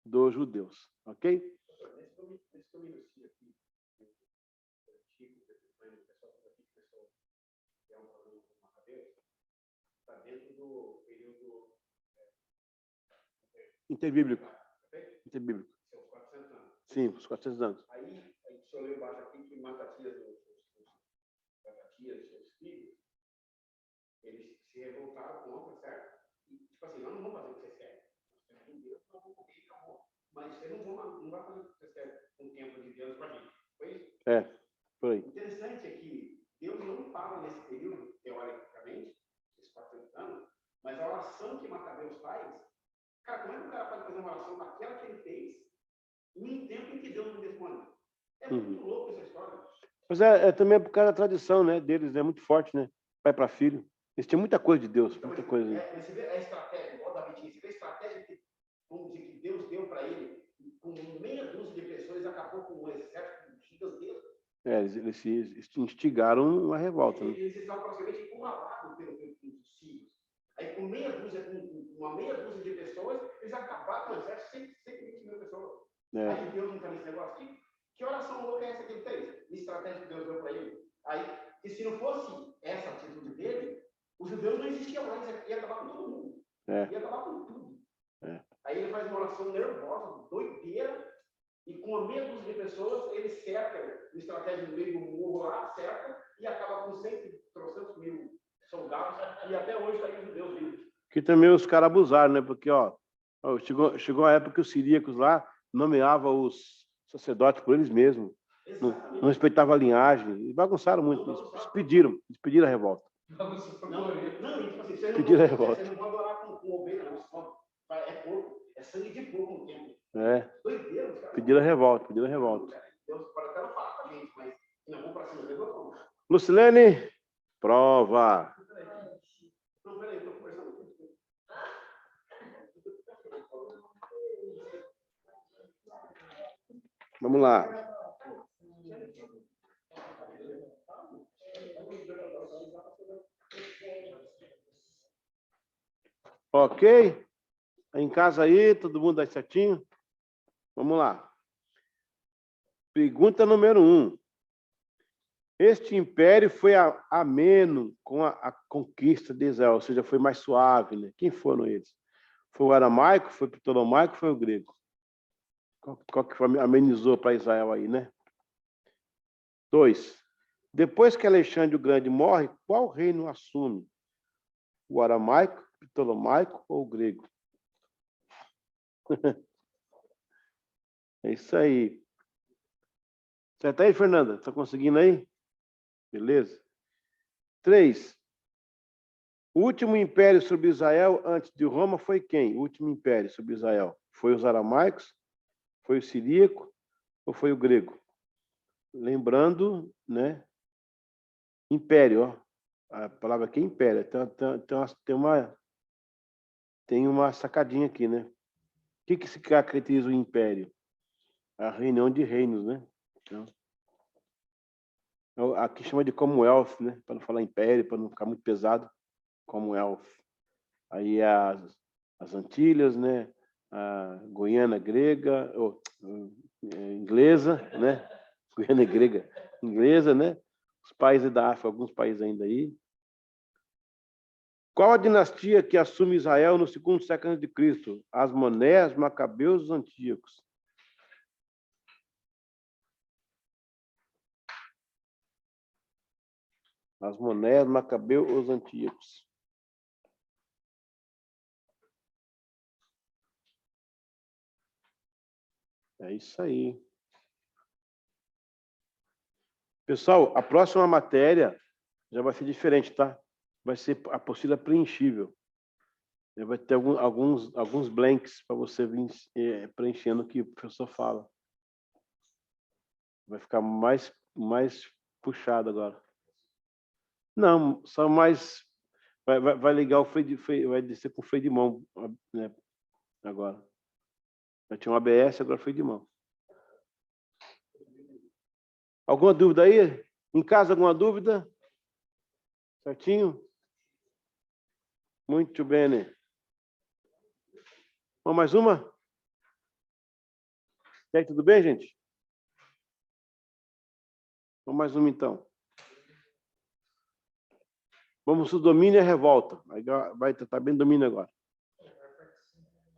dos judeus. Ok? Interbíblico. Sim, os 400 anos. Aí, o senhor leu embaixo aqui que Matatias, seus filhos, eles se revoltaram contra, certo? E, tipo assim, nós não vamos fazer o que vocês querem. Nós temos um Deus, nós vamos cumprir, acabou. Mas vocês não vão fazer o que vocês querem com o tempo de Deus para a gente. Foi isso? Foi. O interessante é que Deus não fala nesse período, teoricamente, esses 400 anos, mas a oração que Macabeus faz, cara, como é que o cara pode fazer uma oração daquela que ele fez em tempo em que Deus não responde? É muito louco essa história. Mas também por causa da tradição, né, deles, é muito forte, né? Pai para filho. Eles tinham muita coisa de Deus, muita coisa. Mas você vê a estratégia, igual da Betinha, você vê a estratégia que, vamos dizer, que Deus deu para ele, com meia dúzia de pessoas, acabou com um exército gigantesco. Eles se instigaram uma revolta. Né? Eles estavam praticamente encurralados pelos sírios. Aí, com uma meia dúzia de pessoas, eles acabaram com o exército de 120 mil pessoas. Aí Deus não está nesse negócio aqui. Que oração louca é essa que ele fez? Estratégia que Deus deu para ele. Aí, que se não fosse essa atitude dele, os judeus não existiam mais, ia acabar com todo mundo. Ia acabar com tudo. Aí ele faz uma oração nervosa, doideira, e com a meia dúzia de pessoas, ele cerca, uma estratégia no meio do morro lá, cerca, e acaba com 300 mil soldados, e até hoje está aí os judeus vivos. Que também os caras abusaram, né? Porque, chegou a época que os siríacos lá nomeavam os sacerdotes por eles mesmos. Não respeitavam a linhagem, e bagunçaram muito. Eles pediram a revolta. Pediram a revolta. Você não pode orar com ovelha, não. É porco, é sangue de porco no tempo. Doideira, cara. Pediram a revolta. Deus pode até não falar com a gente, mas não vou para cima dele, eu não. Lucilene, prova. Não, peraí, estou conversando com você. Vamos lá. Ok? Em casa aí, todo mundo aí certinho? Vamos lá. Pergunta número 1. Este império foi ameno com a conquista de Israel, ou seja, foi mais suave, né? Quem foram eles? Foi o aramaico, foi o ptolomaico, foi o grego? Qual que amenizou para Israel aí, né? 2. Depois que Alexandre o Grande morre, qual reino assume? O aramaico, ptolomaico ou o grego? É isso aí. Certo aí, Fernanda? Está conseguindo aí? Beleza? 3. O último império sobre Israel antes de Roma foi quem? O último império sobre Israel. Foi os aramaicos? Foi o siríaco? Ou foi o grego? Lembrando, né? Império, ó. A palavra aqui é império. Tem uma sacadinha aqui, né? O que se caracteriza o império? A reunião de reinos, né? Então, aqui chama de Commonwealth, né? Para não falar império, para não ficar muito pesado. Commonwealth. Aí as Antilhas, né? A Guiana grega, ou inglesa, né? Guiana grega, inglesa, né? Os países da África, alguns países ainda aí. Qual a dinastia que assume Israel no segundo século antes de Cristo? As Monés, Macabeus, os Antíocos. As Monés, Macabeus, os Antíocos. É isso aí. Pessoal, a próxima matéria já vai ser diferente, tá? Vai ser a apostila preenchível. Vai ter alguns blanks para você vir preenchendo o que o professor fala. Vai ficar mais puxado agora. Não, só mais... Vai ligar o freio, vai descer com o freio de mão, né? Agora. Já tinha um ABS, agora freio de mão. Alguma dúvida aí? Em casa, alguma dúvida? Certinho? Muito bem, né? Vamos mais uma? E aí, tudo bem, gente? Vamos mais uma, então. Vamos para o domínio e a revolta. Vai tratar bem domínio agora.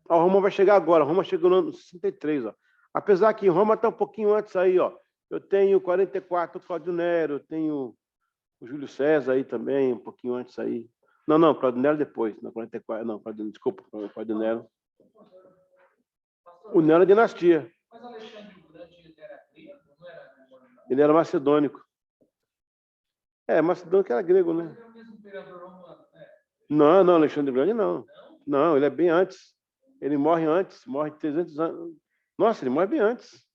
A Roma vai chegar agora. Roma chegou no ano 63. Ó. Apesar que Roma está um pouquinho antes aí. Ó. Eu tenho 44, Cláudio Nero. Eu tenho o Júlio César aí também, um pouquinho antes aí. Não, Cláudio Nero depois. Não, 44, não, desculpa, Cláudio Nero. O Nero é dinastia. Mas Alexandre o Grande era grego, não era? Ele era macedônico. Macedônico era grego, né? Ele era o mesmo imperador romano, né? Não, Alexandre o Grande não. Não, ele é bem antes. Ele morre antes, morre 300 anos. Nossa, ele morre bem antes.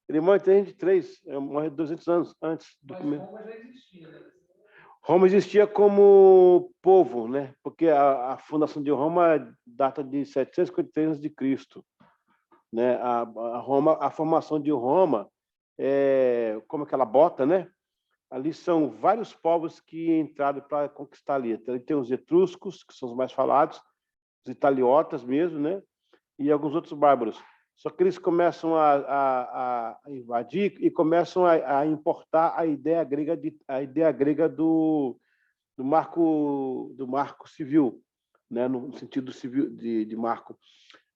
Ele morre em 303, morre 200 anos antes do primeiro. Mas Roma já existia, né? Roma existia como povo, né? Porque a fundação de Roma data de 753 a.C., né? A formação de Roma é como aquela bota, né? Ali são vários povos que entraram para conquistar ali. Então, tem os etruscos, que são os mais falados, os italiotas mesmo, né? E alguns outros bárbaros. Só que eles começam a invadir e começam a importar a ideia grega do marco civil, né? No sentido civil de marco.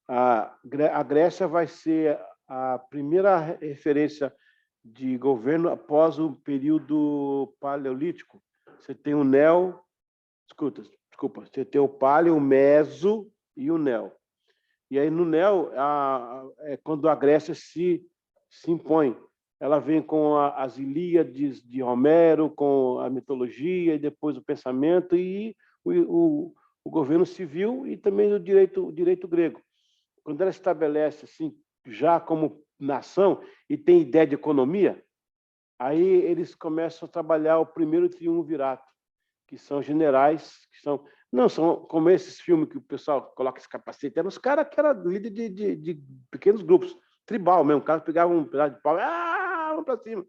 A Grécia vai ser a primeira referência de governo após o período paleolítico. Você tem o desculpa, você tem o paleo, o meso e o neo. E aí no neo é quando a Grécia se impõe. Ela vem com as Ilíades de Homero, com a mitologia e depois o pensamento e o governo civil e também o direito grego. Quando ela estabelece assim, já como nação e tem ideia de economia, aí eles começam a trabalhar o primeiro triunvirato, que são generais, não são como esses filmes que o pessoal coloca esse capacete, eram os caras que eram líderes de pequenos grupos, tribal mesmo, o cara pegava um pedaço de pau, vamos para cima.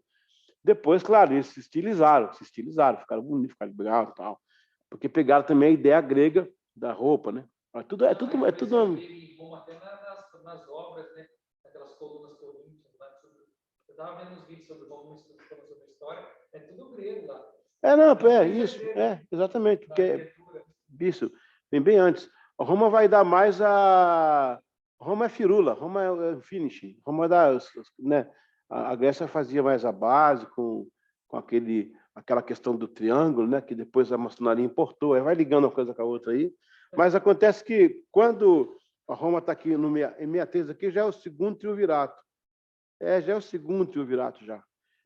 Depois, claro, eles se estilizaram, ficaram bonitos, ficaram legal e tal, porque pegaram também a ideia grega da roupa, né? É tudo. Até nas obras, né? Aquelas colunas coríntias lá. Eu estava vendo uns vídeos sobre Roma, sobre a história, é tudo grego lá. Isso, exatamente, porque isso vem bem antes. A Roma vai dar mais Roma é firula, Roma é finish, Roma dá, né? A Grécia fazia mais a base com aquela questão do triângulo, né? Que depois a maçonaria importou, aí vai ligando uma coisa com a outra aí. Mas acontece que quando a Roma está aqui em 63 aqui já é o segundo triunvirato. Já é o segundo triunvirato já,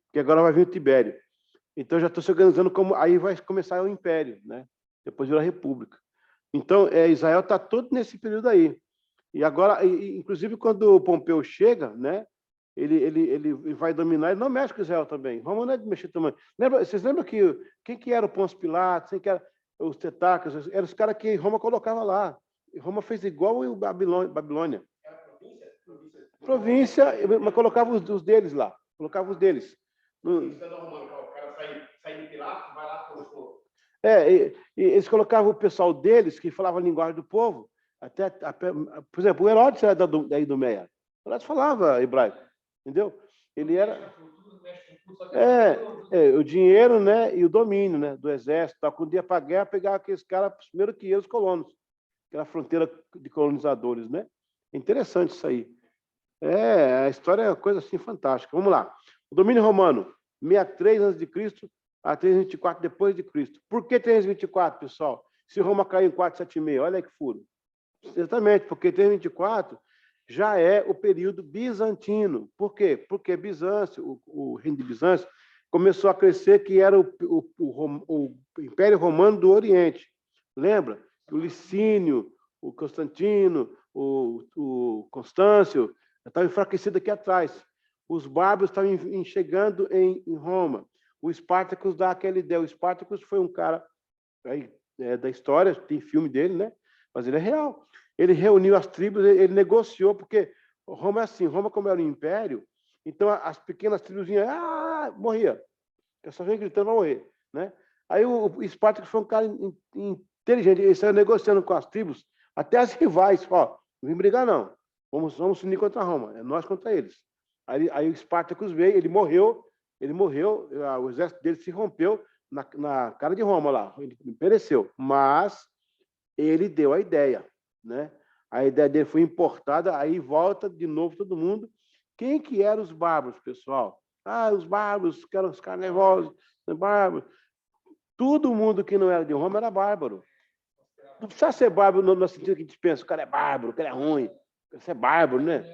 porque agora vai vir o Tibério. Então, já estou se organizando como... Aí vai começar o Império, né? Depois vira a República. Então, Israel está todo nesse período aí. E agora, inclusive, quando o Pompeu chega, né? Ele vai dominar, ele não mexe com Israel também. Roma não é de mexer também. Vocês lembram quem que era o Pôncio Pilatos, quem que era os tetácratas? Eram os caras que Roma colocava lá. E Roma fez igual o Babilônia. Província, mas colocava os deles lá. Colocava os deles. Eles colocavam o pessoal deles, que falava a linguagem do povo, por exemplo, o Herodes era daí do Meia. O Herodes falava hebraico, entendeu? Ele era o dinheiro, né, e o domínio, né, do exército. Tá? Quando ia para a guerra, pegava aqueles caras primeiro que iam os colonos, aquela fronteira de colonizadores, né? É interessante isso aí. A história é uma coisa assim fantástica. Vamos lá. O domínio romano, 63 a.C. a 324 depois de Cristo. Por que 324, pessoal? Se Roma caiu em 476, olha aí que furo. Exatamente, porque 324 já é o período bizantino. Por quê? Porque Bizâncio, o reino de Bizâncio, começou a crescer, que era o Império Romano do Oriente. Lembra? O Licínio, o Constantino, o Constâncio, estavam enfraquecidos aqui atrás. Os bárbaros estavam chegando em Roma. O Espartacus dá aquela ideia. O Espartacus foi um cara aí, da história, tem filme dele, né? Mas ele é real. Ele reuniu as tribos, ele negociou, porque Roma é assim, Roma como era um império, então as pequenas tribos vinham, morria. O pessoal vinha gritando, vai morrer, né? Aí o Espartacus foi um cara inteligente, ele saiu negociando com as tribos, até as rivais, ó, não vem brigar não, vamos se unir contra Roma, é nós contra eles. Aí o Espartacus veio, ele morreu, o exército dele se rompeu na cara de Roma lá, ele pereceu, mas ele deu a ideia, né? A ideia dele foi importada, aí volta de novo todo mundo. Quem que eram os bárbaros, pessoal? Os bárbaros, que eram os caras nervosos, bárbaros. Todo mundo que não era de Roma era bárbaro. Não precisa ser bárbaro no sentido que a gente pensa, o cara é bárbaro, o cara é ruim. Você é bárbaro, né?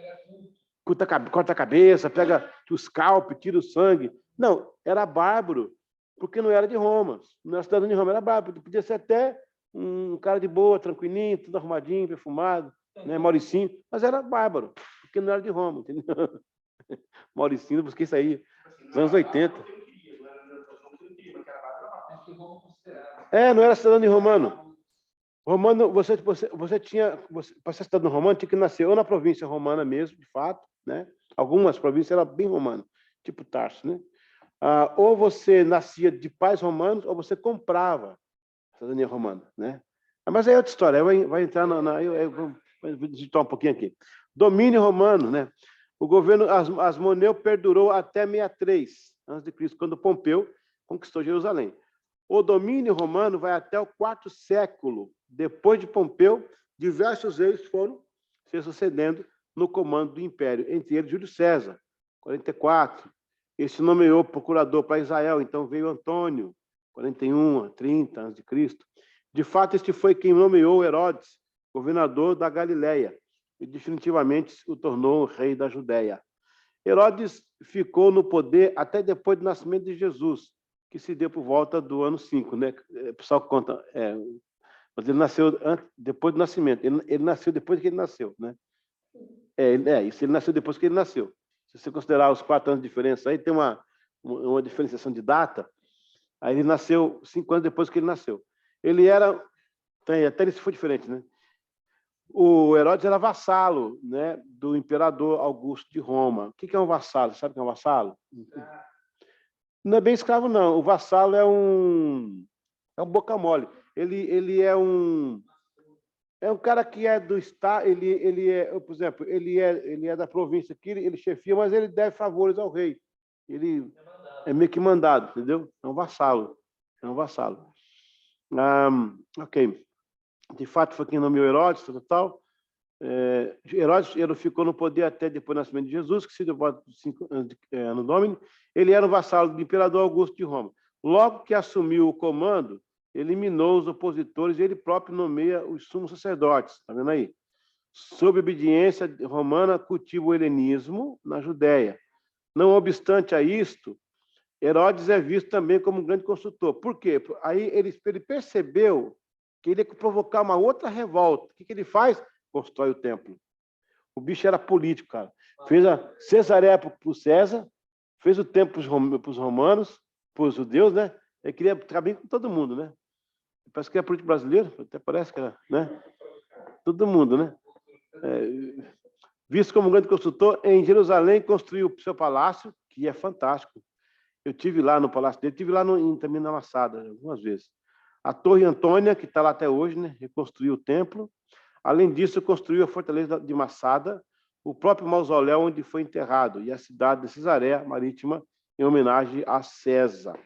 Corta a cabeça, pega o scalp, tira o sangue. Não, era bárbaro, porque não era de Roma. Não era cidadão de Roma, era bárbaro. Podia ser até um cara de boa, tranquilinho, tudo arrumadinho, perfumado, né? Mauricinho, mas era bárbaro, porque não era de Roma, entendeu? Mauricinho, busquei isso aí, nos anos 80. Não era cidadão de romano. Romano, você tinha, para ser cidadão romano, tinha que nascer ou na província romana mesmo, de fato, né? Algumas províncias eram bem romanas, tipo Tarso, né? Ou você nascia de pais romanos, ou você comprava cidadania romana, né? Mas aí é outra história, vai entrar eu vou digitar um pouquinho aqui. Domínio romano, né? O governo Asmoneu perdurou até 63 a.C., quando Pompeu conquistou Jerusalém. O domínio romano vai até o 4º século. Depois de Pompeu, diversos reis foram se sucedendo no comando do império, entre eles Júlio César, 44. Esse nomeou procurador para Israel, então veio Antônio, 41 a 30 a.C. De fato, este foi quem nomeou Herodes, governador da Galileia, e definitivamente o tornou rei da Judéia. Herodes ficou no poder até depois do nascimento de Jesus, que se deu por volta do ano 5, né? O pessoal conta, mas ele nasceu depois do nascimento, ele nasceu depois que ele nasceu, né? Isso, ele nasceu depois que ele nasceu. Se você considerar os 4 anos de diferença, aí tem uma diferenciação de data. Aí ele nasceu 5 anos depois que ele nasceu. Ele era, até isso foi diferente, né? O Herodes era vassalo, né, do imperador Augusto de Roma. O que é um vassalo? Sabe o que é um vassalo? Não é bem escravo, não. O vassalo é um boca mole. Ele é um cara que é do estado, ele é, por exemplo, ele é da província aqui, ele chefia, mas ele deve favores ao rei. Ele é meio que mandado, entendeu? É um vassalo. Ok. De fato, foi quem nomeou Herodes, tal. Herodes ele ficou no poder até depois do nascimento de Jesus, que se deu 5 anos no Domínio. Ele era um vassalo do imperador Augusto de Roma. Logo que assumiu o comando, eliminou os opositores e ele próprio nomeia os sumos sacerdotes. Está vendo aí? Sob obediência romana, cultiva o helenismo na Judéia. Não obstante a isto, Herodes é visto também como um grande construtor. Por quê? Aí ele percebeu que ele ia provocar uma outra revolta. O que ele faz? Constrói o templo. O bicho era político, cara. Fez a Cesareia para o César, fez o templo para os romanos, para os judeus, né? Ele queria ficar bem com todo mundo, né? Parece que é político brasileiro, até parece que era, né? Todo mundo, né? Visto como um grande construtor, em Jerusalém construiu o seu palácio, que é fantástico. Eu tive lá no palácio dele, tive lá também na Massada, algumas vezes. A Torre Antônia, que está lá até hoje, né? Reconstruiu o templo. Além disso, construiu a fortaleza de Massada, o próprio mausoléu onde foi enterrado e a cidade de Cesareia Marítima em homenagem a César.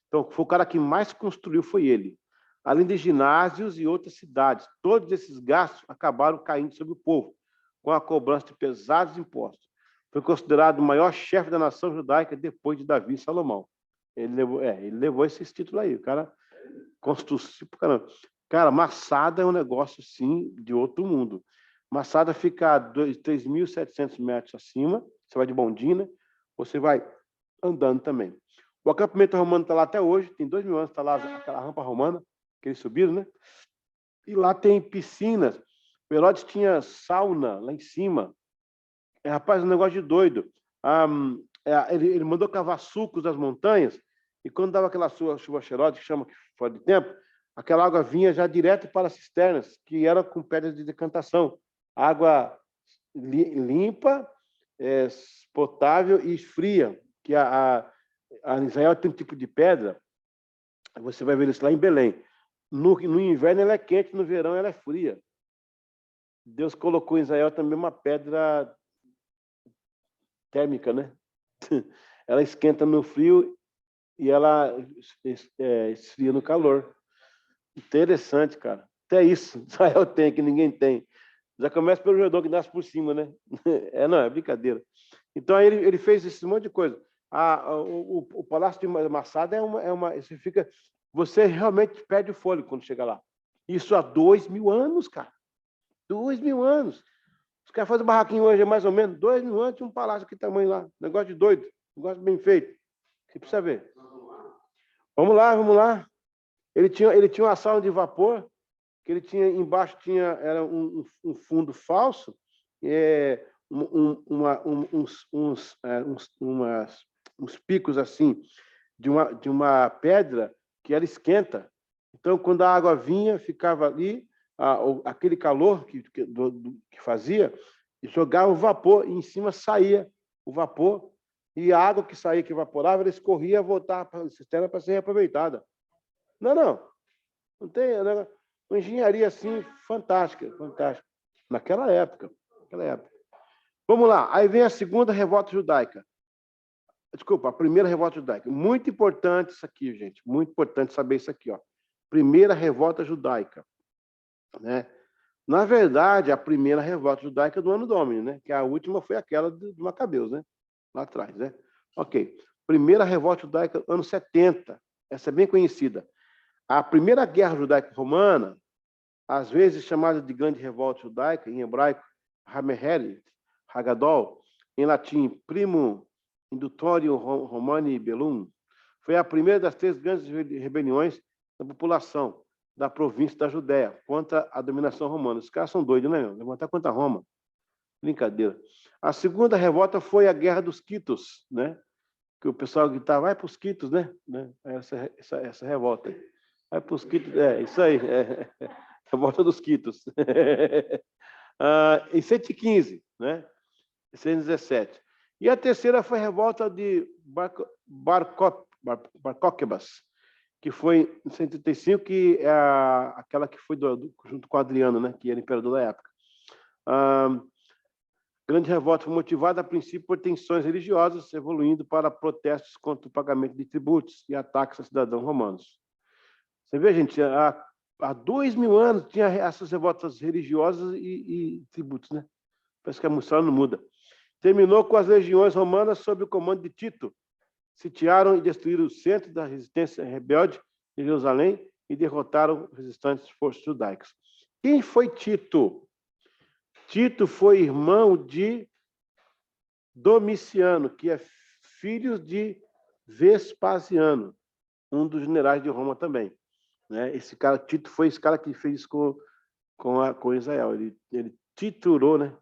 Então, foi o cara que mais construiu, foi ele. Além de ginásios e outras cidades. Todos esses gastos acabaram caindo sobre o povo, com a cobrança de pesados impostos. Foi considerado o maior chefe da nação judaica depois de Davi e Salomão. Ele levou esse título aí. O cara construiu. Cara, Massada é um negócio, sim, de outro mundo. Massada fica a 3.700 metros acima. Você vai de bondina, você vai andando também. O acampamento romano está lá até hoje, tem 2.000 anos, está lá aquela rampa romana, que eles subiram, né? E lá tem piscinas. O Herodes tinha sauna lá em cima. Rapaz, um negócio de doido. Ele mandou cavar sulcos das montanhas, e quando dava aquela chuva cheirosa, que chama fora de tempo, aquela água vinha já direto para as cisternas, que eram com pedras de decantação. Água limpa, potável e fria, que a Israel tem um tipo de pedra, você vai ver isso lá em Belém. No inverno ela é quente, no verão ela é fria. Deus colocou em Israel também uma pedra térmica, né? Ela esquenta no frio e ela esfria no calor. Interessante, cara. Até isso Israel tem, que ninguém tem. Já começa pelo Jordão, que nasce por cima, né? Não, é brincadeira. Então, aí ele fez esse monte de coisa. O Palácio de Massada você realmente perde o fôlego quando chega lá. Isso há 2.000 anos, cara. 2.000 anos. Os caras fazem barraquinho hoje, mais ou menos. 2.000 anos, tinha um palácio que tamanho lá. Negócio de doido. Negócio bem feito. Você precisa ver. Vamos lá. Ele tinha uma sala de vapor, que ele tinha embaixo era um fundo falso, uns picos assim de uma pedra que ela esquenta. Então, quando a água vinha, ficava ali aquele calor que fazia, e jogava o vapor, e em cima saía o vapor, e a água que saía, que evaporava, ela escorria e voltava para a cisterna para ser reaproveitada. Não tem uma engenharia assim fantástica. Naquela época. Vamos lá, aí vem a segunda revolta judaica. Desculpa, a primeira revolta judaica. Muito importante isso aqui, gente. Muito importante saber isso aqui, ó. Primeira revolta judaica, né? Na verdade, a primeira revolta judaica do ano Domini, né? Que a última foi aquela de Macabeus, né? Lá atrás, né? Ok. Primeira revolta judaica, ano 70. Essa é bem conhecida. A primeira guerra judaico-romana, às vezes chamada de grande revolta judaica, em hebraico, Hammerhead, Hagadol, em latim, Primum Indutorium Romani Bellum, foi a primeira das 3 grandes rebeliões da população da província da Judéia contra a dominação romana. Os caras são doidos, né, meu? Levantar contra Roma. Brincadeira. A segunda revolta foi a Guerra dos Quitos, né? Que o pessoal gritava, vai para os Quitos, né? Essa revolta. Vai para os Quitos, isso aí. Revolta dos Quitos. Em 115, né? 117. E a terceira foi a revolta de Bar-Coquebas, que foi em 135, que é aquela que foi junto com Adriano, né? Que era imperador da época. Grande revolta foi motivada, a princípio, por tensões religiosas, evoluindo para protestos contra o pagamento de tributos e ataques a cidadãos romanos. Você vê, gente, há 2.000 anos tinha essas revoltas religiosas e tributos, né? Parece que a história não muda. Terminou com as legiões romanas sob o comando de Tito. Sitiaram e destruíram o centro da resistência rebelde de Jerusalém e derrotaram os restantes forças judaicas. Quem foi Tito? Tito foi irmão de Domiciano, que é filho de Vespasiano, um dos generais de Roma também. Né? Esse cara, Tito, foi esse cara que fez isso com Israel. Ele titurou, né,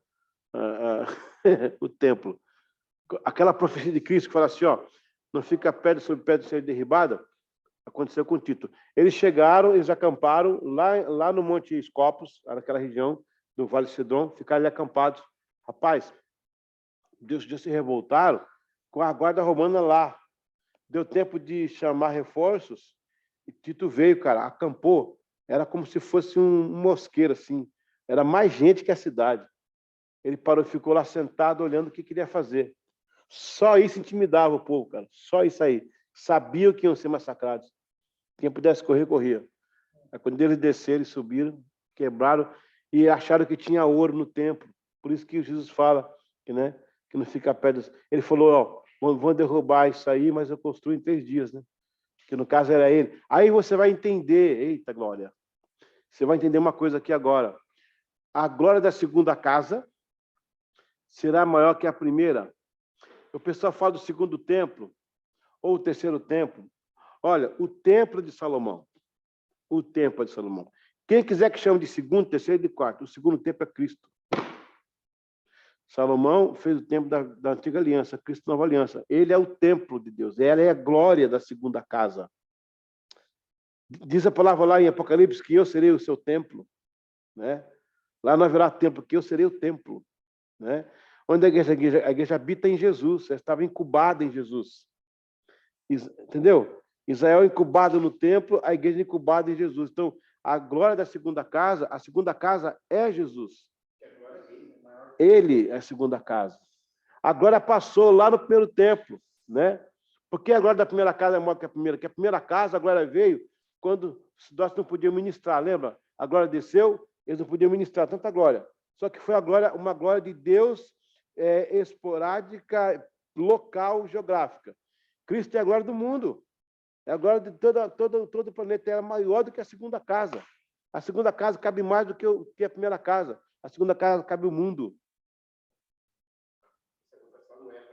o templo. Aquela profecia de Cristo que fala assim, ó, não fica pedra sobre pedra ser derribada, aconteceu com Tito. Eles chegaram, eles acamparam lá no Monte Escopos, naquela região do Vale Cedron, ficaram ali acampados. Rapaz, Deus se revoltaram com a guarda romana lá. Deu tempo de chamar reforços e Tito veio, cara, acampou. Era como se fosse um mosqueiro, assim. Era mais gente que a cidade. Ele parou, ficou lá sentado, olhando o que queria fazer. Só isso intimidava o povo, cara. Só isso aí. Sabiam que iam ser massacrados. Quem pudesse correr, corria. Aí, quando eles desceram, eles subiram, quebraram e acharam que tinha ouro no templo. Por isso que Jesus fala que, né, que não fica pedras. Ele falou, ó, vão derrubar isso aí, mas eu construo em 3 dias, né? Que no caso era ele. Aí você vai entender, eita glória, você vai entender uma coisa aqui agora. A glória da segunda casa será maior que a primeira. O pessoal fala do segundo templo, ou o terceiro templo. Olha, o templo de Salomão. O templo de Salomão. Quem quiser que chame de segundo, terceiro e de quarto, o segundo templo é Cristo. Salomão fez o templo da antiga aliança, Cristo nova aliança. Ele é o templo de Deus, ela é a glória da segunda casa. Diz a palavra lá em Apocalipse que eu serei o seu templo, né? Lá não haverá templo, que eu serei o templo, né? Onde a igreja habita em Jesus, ela estava incubada em Jesus. Entendeu? Israel incubado no templo, a igreja incubada em Jesus. Então, a glória da segunda casa, a segunda casa é Jesus. Ele é a segunda casa. A glória passou lá no primeiro templo, né? Porque a glória da primeira casa é maior que a primeira? Que a primeira casa, a glória veio quando nós não podíamos ministrar, lembra? A glória desceu, eles não podiam ministrar tanta glória. Só que foi uma glória de Deus esporádica, local, geográfica. Cristo é a glória do mundo. É a glória de todo o planeta. É maior do que a segunda casa. A segunda casa cabe mais do que a primeira casa. A segunda casa cabe o mundo.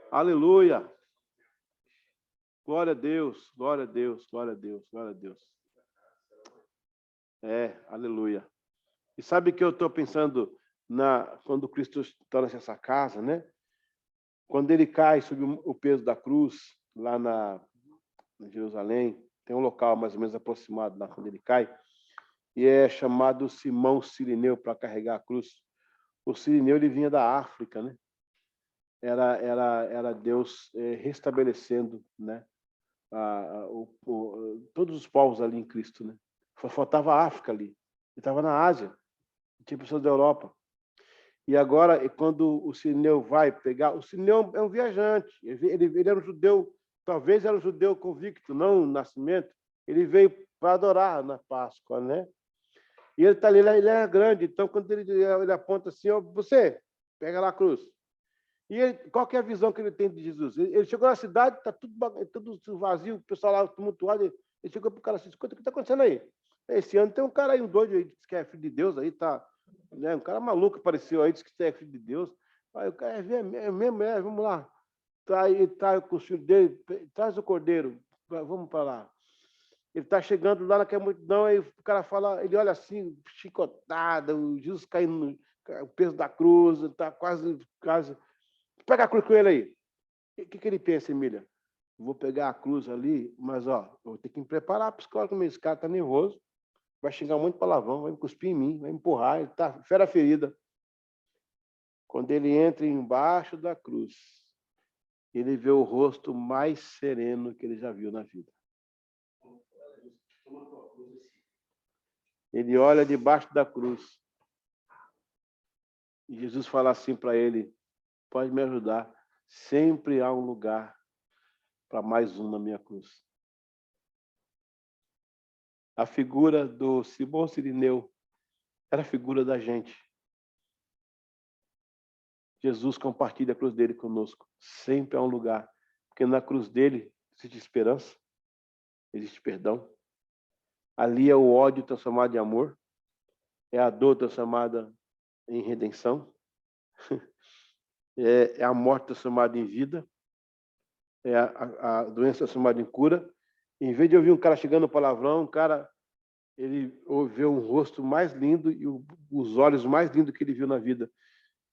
Aleluia. Glória a Deus, glória a Deus, glória a Deus, glória a Deus. Aleluia. E sabe que eu estou pensando quando Cristo torna-se essa casa, né? Quando ele cai sob o peso da cruz, lá em Jerusalém, tem um local mais ou menos aproximado lá quando ele cai, e é chamado Simão Cirineu para carregar a cruz. O Cirineu, ele vinha da África, né? Era Deus restabelecendo, né? Todos os povos ali em Cristo, né? Faltava a África ali. Ele estava na Ásia, tinha pessoas da Europa. E agora, quando o Cirineu vai pegar... O Cirineu é um viajante. Ele era um judeu, talvez era um judeu convicto, não no nascimento. Ele veio para adorar na Páscoa, né? E ele está ali, ele é grande. Então, quando ele aponta assim, você, pega lá a cruz. E qual que é a visão que ele tem de Jesus? Ele chegou na cidade, está tudo vazio, o pessoal lá tumultuado. Ele chegou para o cara assim, escuta, o que está acontecendo aí? Esse ano tem um cara aí, um doido aí, que é filho de Deus, aí tá, né? Um cara maluco apareceu aí, diz que é filho de Deus. Aí o cara vamos lá. Tá com o filho dele, traz o cordeiro, vamos para lá. Ele está chegando lá naquela multidão, aí o cara fala, ele olha assim, chicotado, o Jesus caindo, o peso da cruz, está quase. Pega a cruz com ele aí. O que ele pensa, Emília? Vou pegar a cruz ali, mas eu vou ter que me preparar psicologicamente. Esse cara está nervoso, vai xingar muito palavrão, vai me cuspir em mim, vai me empurrar, ele está fera ferida. Quando ele entra embaixo da cruz, ele vê o rosto mais sereno que ele já viu na vida. Ele olha debaixo da cruz. E Jesus fala assim para ele, pode me ajudar. Sempre há um lugar para mais um na minha cruz. A figura do Simão Cirineu era a figura da gente. Jesus compartilha a cruz dele conosco. Sempre há um lugar. Porque na cruz dele existe esperança, existe perdão. Ali é o ódio transformado em amor. É a dor transformada em redenção. É a morte transformada em vida. É a doença transformada em cura. Em vez de ouvir um cara chegando no palavrão, ele vê um rosto mais lindo e os olhos mais lindos que ele viu na vida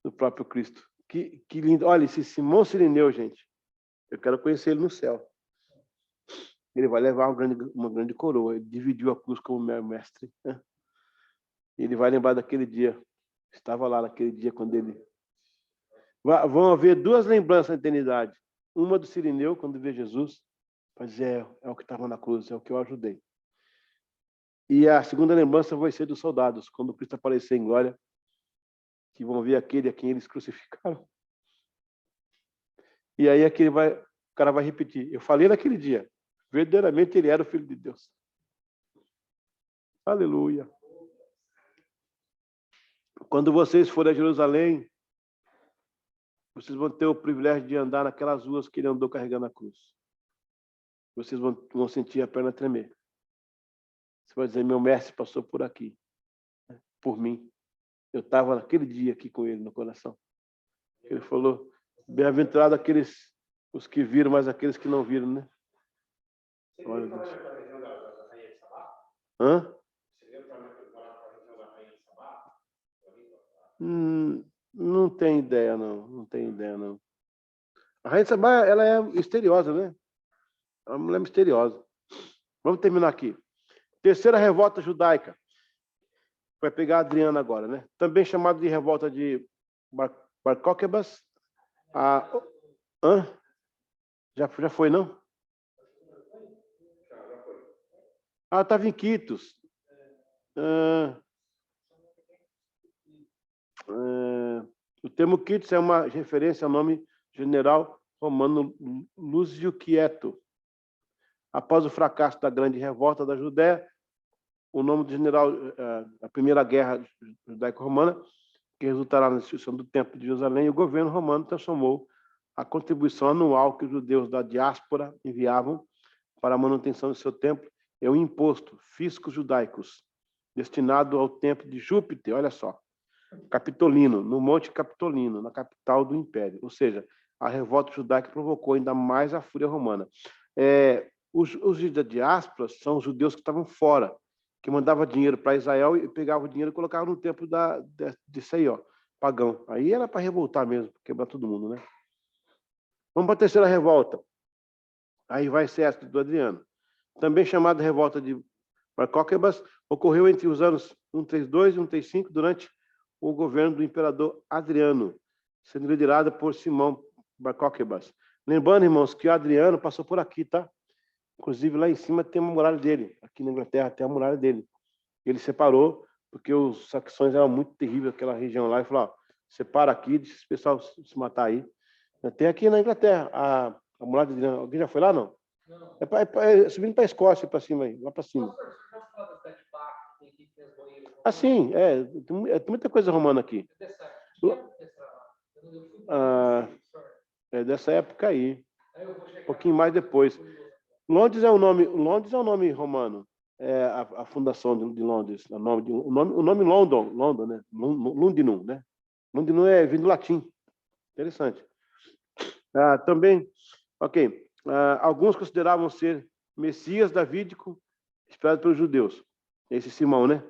do próprio Cristo. Que lindo. Olha, esse Simão Cirineu, gente, eu quero conhecer ele no céu. Ele vai levar uma grande coroa. Ele dividiu a cruz com o meu mestre. Né? Ele vai lembrar daquele dia. Estava lá naquele dia quando ele... Vão haver 2 lembranças na eternidade. Uma do Cirineu, quando vê Jesus, mas é o que estava na cruz, é o que eu ajudei. E a segunda lembrança vai ser dos soldados, quando Cristo aparecer em glória. que vão ver aquele a quem eles crucificaram. E aí o cara vai repetir. Eu falei naquele dia, verdadeiramente ele era o Filho de Deus. Aleluia. Quando vocês forem a Jerusalém, vocês vão ter o privilégio de andar naquelas ruas que ele andou carregando a cruz. Vocês vão sentir a perna tremer. Você vai dizer, meu mestre passou por aqui, por mim. Eu estava naquele dia aqui com ele no coração. Ele falou, bem-aventurado aqueles, os que viram, mas aqueles que não viram, né? Glória a Deus. Hã? Não tem ideia, não. Não tem ideia, não. A Rainha de Sabá, ela é misteriosa, né? É uma mulher misteriosa. Vamos terminar aqui. Terceira revolta judaica. Vai pegar a Adriana agora, né? Também chamada de revolta de Bar Coquebas. Já foi, não? Estava em Quitos. O termo Quitos é uma referência ao nome general romano Lúcio Quieto. Após o fracasso da grande revolta da Judéia, o nome do general da Primeira Guerra Judaico-Romana, que resultará na destruição do Templo de Jerusalém, o governo romano transformou a contribuição anual que os judeus da diáspora enviavam para a manutenção do seu templo em um imposto, fiscos judaicos, destinado ao templo de Júpiter, olha só, Capitolino, no Monte Capitolino, na capital do Império. Ou seja, a revolta judaica provocou ainda mais a fúria romana. Os da diáspora são os judeus que estavam fora, que mandavam dinheiro para Israel e pegavam o dinheiro e colocavam no templo desse aí, ó, pagão. Aí era para revoltar mesmo, quebrar todo mundo, né? Vamos para a terceira revolta. Aí vai ser essa do Adriano. Também chamada revolta de Bar Coquebas, ocorreu entre os anos 132 e 135, durante o governo do imperador Adriano, sendo liderada por Simão Bar Coquebas. Lembrando, irmãos, que o Adriano passou por aqui, tá? Inclusive, lá em cima tem uma muralha dele. Aqui na Inglaterra tem a muralha dele. Ele separou, porque os saxões eram muito terríveis, aquela região lá, e falou, ó, separa aqui, deixa esse pessoal se matar aí. Tem aqui na Inglaterra a muralha de Adriano. Alguém já foi lá, não? Não. É subindo para a Escócia, para cima aí, lá para cima. Sim, tem muita coisa romana aqui. É dessa época aí. Um pouquinho mais depois. Londres é um nome romano. É a fundação de Londres. O nome London, né? Lundinum, né? Lundinum vem do latim. Interessante. Também, ok. Alguns consideravam ser Messias davídico, esperado pelos judeus. Esse Simão, né?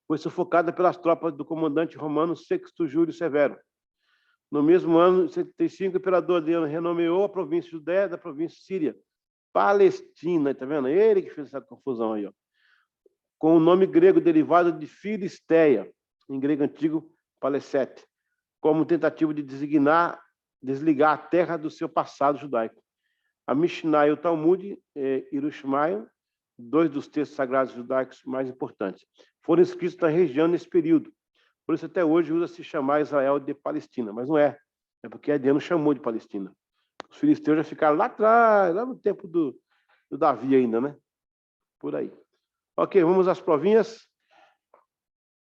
Foi sufocada pelas tropas do comandante romano Sexto Júlio Severo. No mesmo ano, em 75, o imperador Adriano renomeou a província Judéia da província Síria, Palestina, tá vendo? Ele que fez essa confusão aí, ó. Com o nome grego derivado de Filisteia, em grego antigo, Palesete, como tentativa de desligar a terra do seu passado judaico. A Mishnah e o Talmud, Yerushalmi, dois dos textos sagrados judaicos mais importantes, foram escritos na região nesse período. Por isso, até hoje, usa-se chamar Israel de Palestina, mas não é. É porque Adriano chamou de Palestina. Os filisteus já ficaram lá atrás, lá no tempo do Davi ainda, né? Por aí. Ok, vamos às provinhas.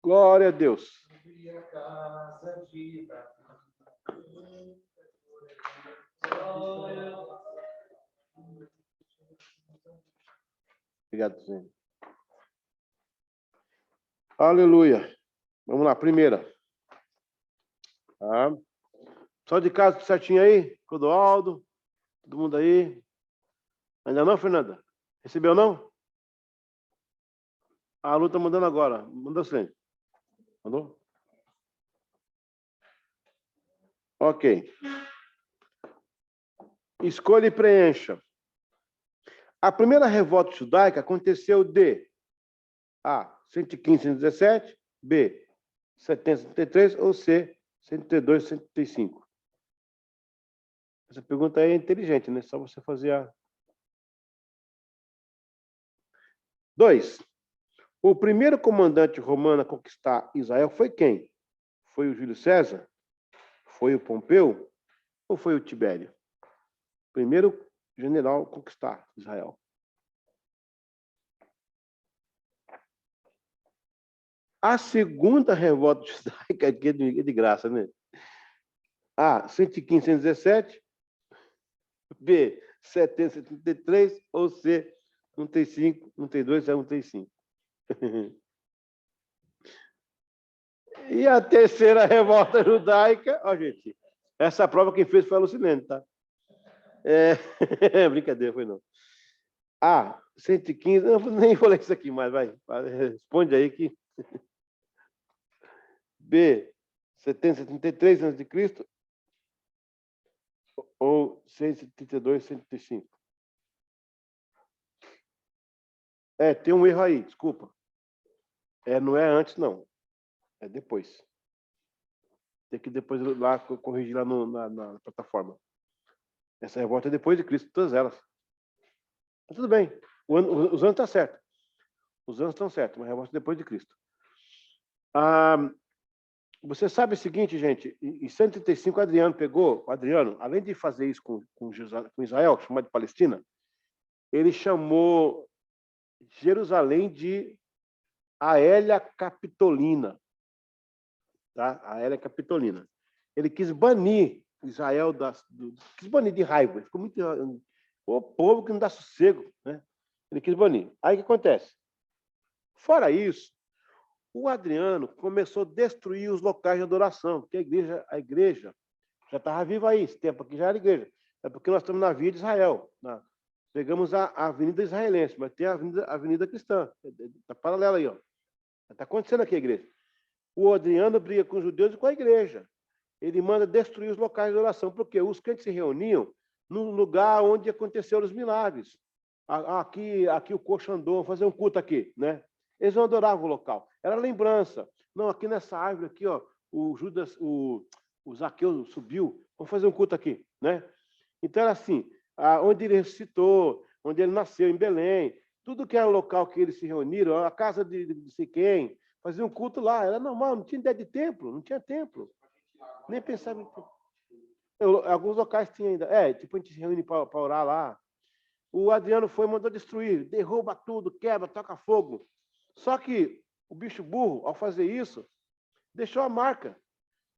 Glória a Deus. Obrigado, Senhor. Aleluia. Vamos lá, primeira. Tá. Só de casa certinho aí? Clodoaldo? Todo mundo aí? Ainda não, Fernanda? Recebeu, não? A Lu tá mandando agora. Manda você. Mandou? Ok. Escolha e preencha. A primeira revolta judaica aconteceu de A, 115, 117, B, 70, 73 ou C, 132, 135. Essa pergunta aí é inteligente, né? Só você fazer a... 2. O primeiro comandante romano a conquistar Israel foi quem? Foi o Júlio César? Foi o Pompeu? Ou foi o Tibério? Primeiro general a conquistar Israel. A segunda revolta judaica aqui é de graça, né? A, 115, 117. B, 70, 73. Ou C, 135, 132, 135. E a terceira revolta judaica... Ó, gente, essa prova quem fez foi a Lucinene, tá? Brincadeira, foi não. A, 115... Eu nem falei isso aqui mais, vai. Responde aí que... B, 773 a.C. ou 632, 135? Tem um erro aí, desculpa. Não é antes, não. É depois. Tem que depois lá corrigir lá na plataforma. Essa revolta é depois de Cristo, todas elas. Mas tudo bem. Os anos estão certos. Os anos estão certos, mas a revolta é depois de Cristo. Você sabe o seguinte, gente, em 135 Adriano, além de fazer isso com Israel, chamado de Palestina, ele chamou Jerusalém de Aélia Capitolina. Tá? Aélia Capitolina. Ele quis banir Israel, quis banir de raiva. Ele ficou muito... O povo que não dá sossego, né? Ele quis banir. Aí o que acontece? Fora isso, o Adriano começou a destruir os locais de adoração, porque a igreja já estava viva aí, esse tempo aqui já era igreja. É porque nós estamos na via de Israel. Pegamos a avenida israelense, mas tem a avenida cristã. Está paralela aí, ó. Está acontecendo aqui a igreja. O Adriano briga com os judeus e com a igreja. Ele manda destruir os locais de adoração, porque os crentes se reuniam no lugar onde aconteceram os milagres. Aqui o coxo andou, fazer um culto aqui, né? Eles não adoravam o local. Era lembrança. Não, aqui nessa árvore aqui, ó, o Zaqueu subiu, vamos fazer um culto aqui, né? Então era assim, onde ele ressuscitou, onde ele nasceu, em Belém, tudo que era local que eles se reuniram, a casa de Siquém, faziam um culto lá. Era normal, não tinha ideia de templo, não tinha templo. Nem pensava em templo. Alguns locais tinha ainda. Tipo, a gente se reúne para orar lá. O Adriano mandou destruir, derruba tudo, quebra, toca fogo. Só que o bicho burro, ao fazer isso, deixou a marca.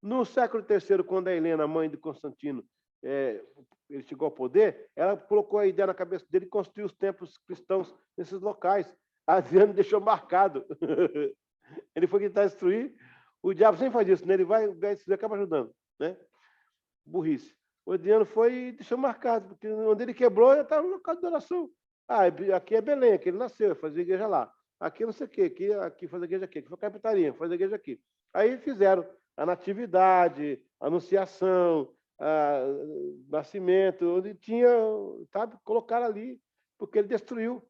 No século III, quando a Helena, mãe de Constantino, ele chegou ao poder, ela colocou a ideia na cabeça dele de construir os templos cristãos nesses locais. Adriano deixou marcado. Ele foi tentar destruir. O diabo sempre faz isso, né? Ele vai destruir, acaba ajudando, né? Burrice. O Adriano foi e deixou marcado, porque onde ele quebrou, já estava no local de adoração. Aqui é Belém, aqui ele nasceu, fazia igreja lá. Aqui não sei o quê, aqui faz a igreja aqui foi capitaria, faz a igreja aqui. Aí fizeram a natividade, a anunciação, nascimento, onde tinha, sabe, colocaram ali, porque ele destruiu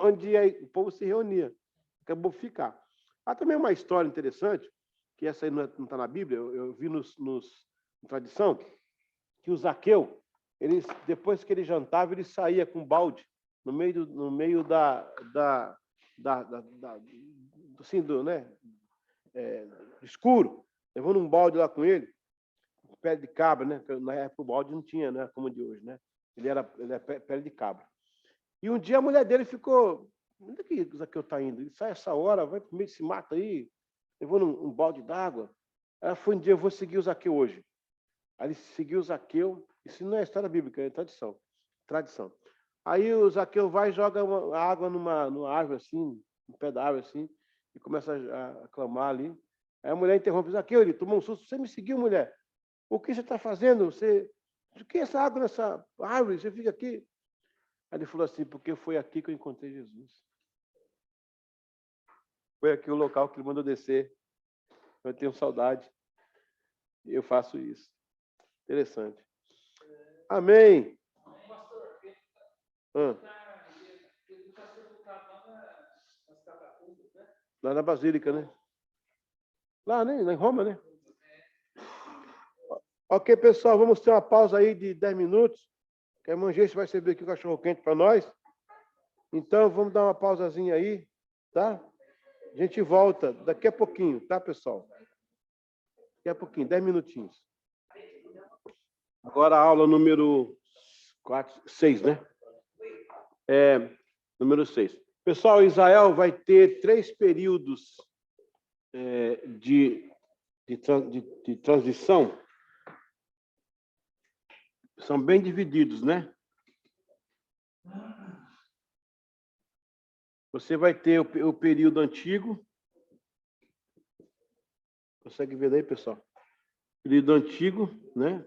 onde o povo se reunia. Acabou ficar. Há também uma história interessante, que essa aí não está na Bíblia, eu vi na tradição, que o Zaqueu, depois que ele jantava, ele saía com um balde no meio assim, né, escuro, levando um balde lá com ele, pele de cabra, né? Na época o balde não tinha, né, como de hoje, né? Ele era pele de cabra. E um dia a mulher dele ficou: onde é que o Zaqueu está indo? Ele sai essa hora, vai pro meio desse mato aí, levando um balde d'água. Ela foi um dia: eu vou seguir o Zaqueu hoje. Aí ele seguiu o Zaqueu. Isso não é história bíblica, é tradição. Aí o Zaqueu vai e joga água numa árvore assim, no pé da árvore assim, e começa a clamar ali. Aí a mulher interrompe: Zaqueu, ele tomou um susto: você me seguiu, mulher? O que você está fazendo? O que é essa água nessa árvore? Você fica aqui. Aí ele falou assim: porque foi aqui que eu encontrei Jesus. Foi aqui o local que ele mandou descer. Eu tenho saudade. E eu faço isso. Interessante. Amém. Pastor, ele está sepultado lá nas catacumpas, né? Lá na Basílica, né? Lá em Roma, né? Ok, pessoal, vamos ter uma pausa aí de 10 minutos, que a irmã Geice vai servir aqui o cachorro-quente para nós. Então, vamos dar uma pausazinha aí, tá? A gente volta daqui a pouquinho, tá, pessoal? Daqui a pouquinho, 10 minutinhos. Agora a aula número 6, né? Número 6. Pessoal, Israel vai ter 3 períodos de transição. São bem divididos, né? Você vai ter o período antigo. Consegue ver daí, pessoal? Período antigo, né?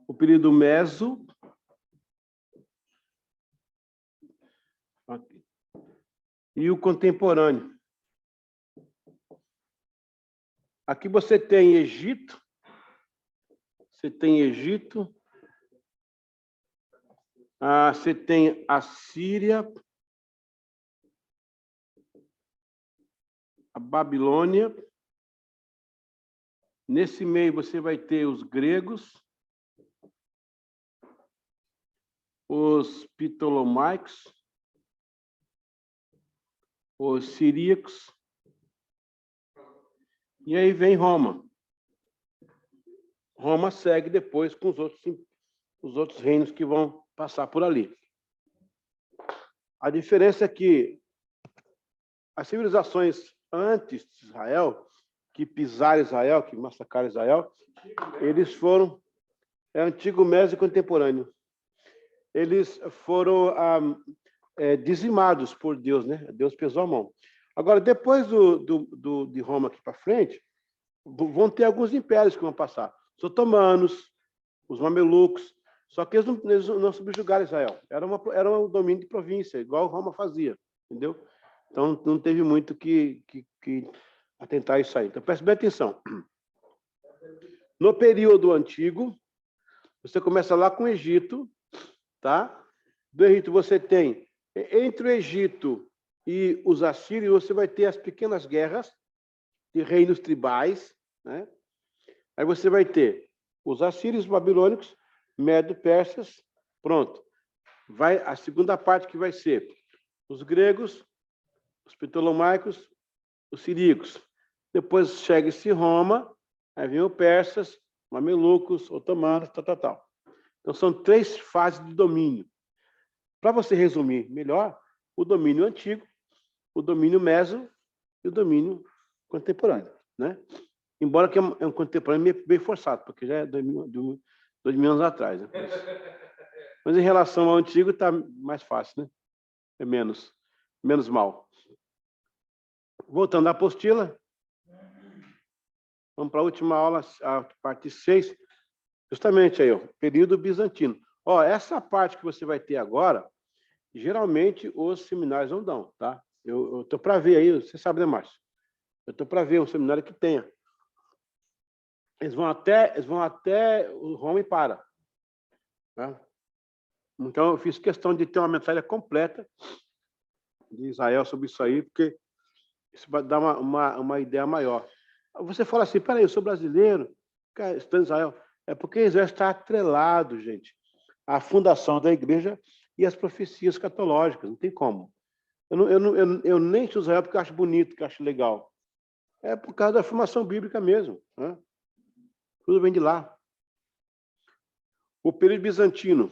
O período meso. Aqui. E o contemporâneo. Aqui você tem Egito. Você tem Egito. Você tem a Síria. A Babilônia. Nesse meio você vai ter os gregos, os ptolomaicos, os siríacos, e aí vem Roma. Roma segue depois com os outros reinos que vão passar por ali. A diferença é que as civilizações antes de Israel, que pisaram Israel, que massacraram Israel, eles foram antigo Médio e contemporâneo. Eles foram dizimados por Deus, né? Deus pesou a mão. Agora, depois de Roma aqui para frente, vão ter alguns impérios que vão passar. Os otomanos, os mamelucos, só que eles não subjugaram Israel. Era um domínio de província, igual Roma fazia, entendeu? Então, não teve muito que atentar isso aí. Então, preste bem atenção. No período antigo, você começa lá com o Egito, tá? Do Egito você tem, entre o Egito e os assírios, você vai ter as pequenas guerras de reinos tribais, né? Aí você vai ter os assírios, babilônicos, medo-persas, pronto. Vai a segunda parte que vai ser os gregos, os ptolomaicos, os siríacos. Depois chega-se Roma, aí vem os persas, mamelucos, otomanos, tal. Então, são 3 fases de domínio. Para você resumir melhor, o domínio antigo, o domínio meso e o domínio contemporâneo, né? Embora que é um contemporâneo bem forçado, porque já é 2000 anos atrás. Né? Mas em relação ao antigo, está mais fácil, né? É menos mal. Voltando à apostila, vamos para a última aula, a parte 6, justamente aí, ó, período bizantino. Ó, essa parte que você vai ter agora, geralmente os seminários não dão, tá? Eu estou para ver aí, você sabe, né, Márcio? Eu estou para ver um seminário que tenha. Eles vão até o Roma e para. Tá? Então, eu fiz questão de ter uma mensagem completa de Israel sobre isso aí, porque isso vai dar uma ideia maior. Você fala assim, peraí, eu sou brasileiro, estou em Israel. É porque Israel está atrelado, gente, à fundação da igreja e às profecias catológicas, não tem como. Eu nem estudo Israel porque eu acho bonito, que eu acho legal. É por causa da formação bíblica mesmo. Né? Tudo vem de lá. O período bizantino,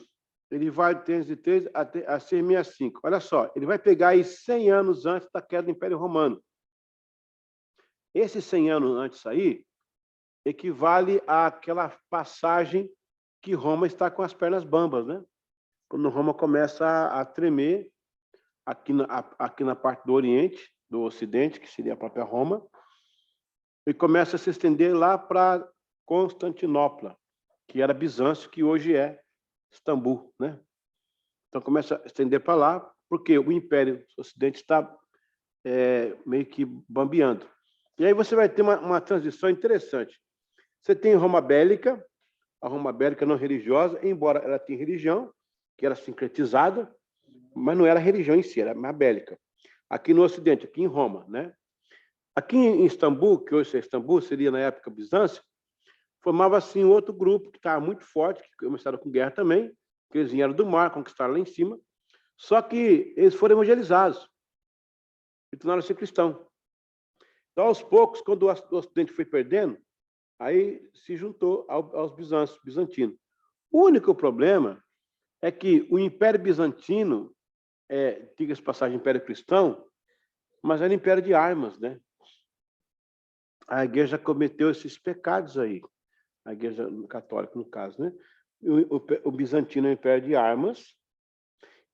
ele vai de 303 a 665. Olha só, ele vai pegar aí 100 anos antes da queda do Império Romano. Esses 100 anos antes aí, equivale àquela passagem que Roma está com as pernas bambas, né? Quando Roma começa a tremer aqui na parte do Oriente, do Ocidente, que seria a própria Roma, e começa a se estender lá para Constantinopla, que era Bizâncio, que hoje é Istambul, né? Então começa a estender para lá, porque o Império Ocidente está meio que bambeando. E aí você vai ter uma transição interessante. Você tem Roma Bélica, a Roma Bélica não religiosa, embora ela tenha religião, que era sincretizada, mas não era religião em si, era uma bélica. Aqui no Ocidente, aqui em Roma, né? Aqui em Istambul, que hoje é Istambul, seria na época Bizâncio, formava-se um outro grupo que estava muito forte, que começaram com guerra também, que eles vieram do mar, conquistaram lá em cima, só que eles foram evangelizados e tornaram-se cristãos. Então, aos poucos, quando o Ocidente foi perdendo, Aí se juntou aos bizantinos. O único problema é que o Império Bizantino, diga-se de passagem, Império Cristão, mas era Império de armas, né? A igreja cometeu esses pecados aí, a igreja católica, no caso, né? O bizantino é um império de armas.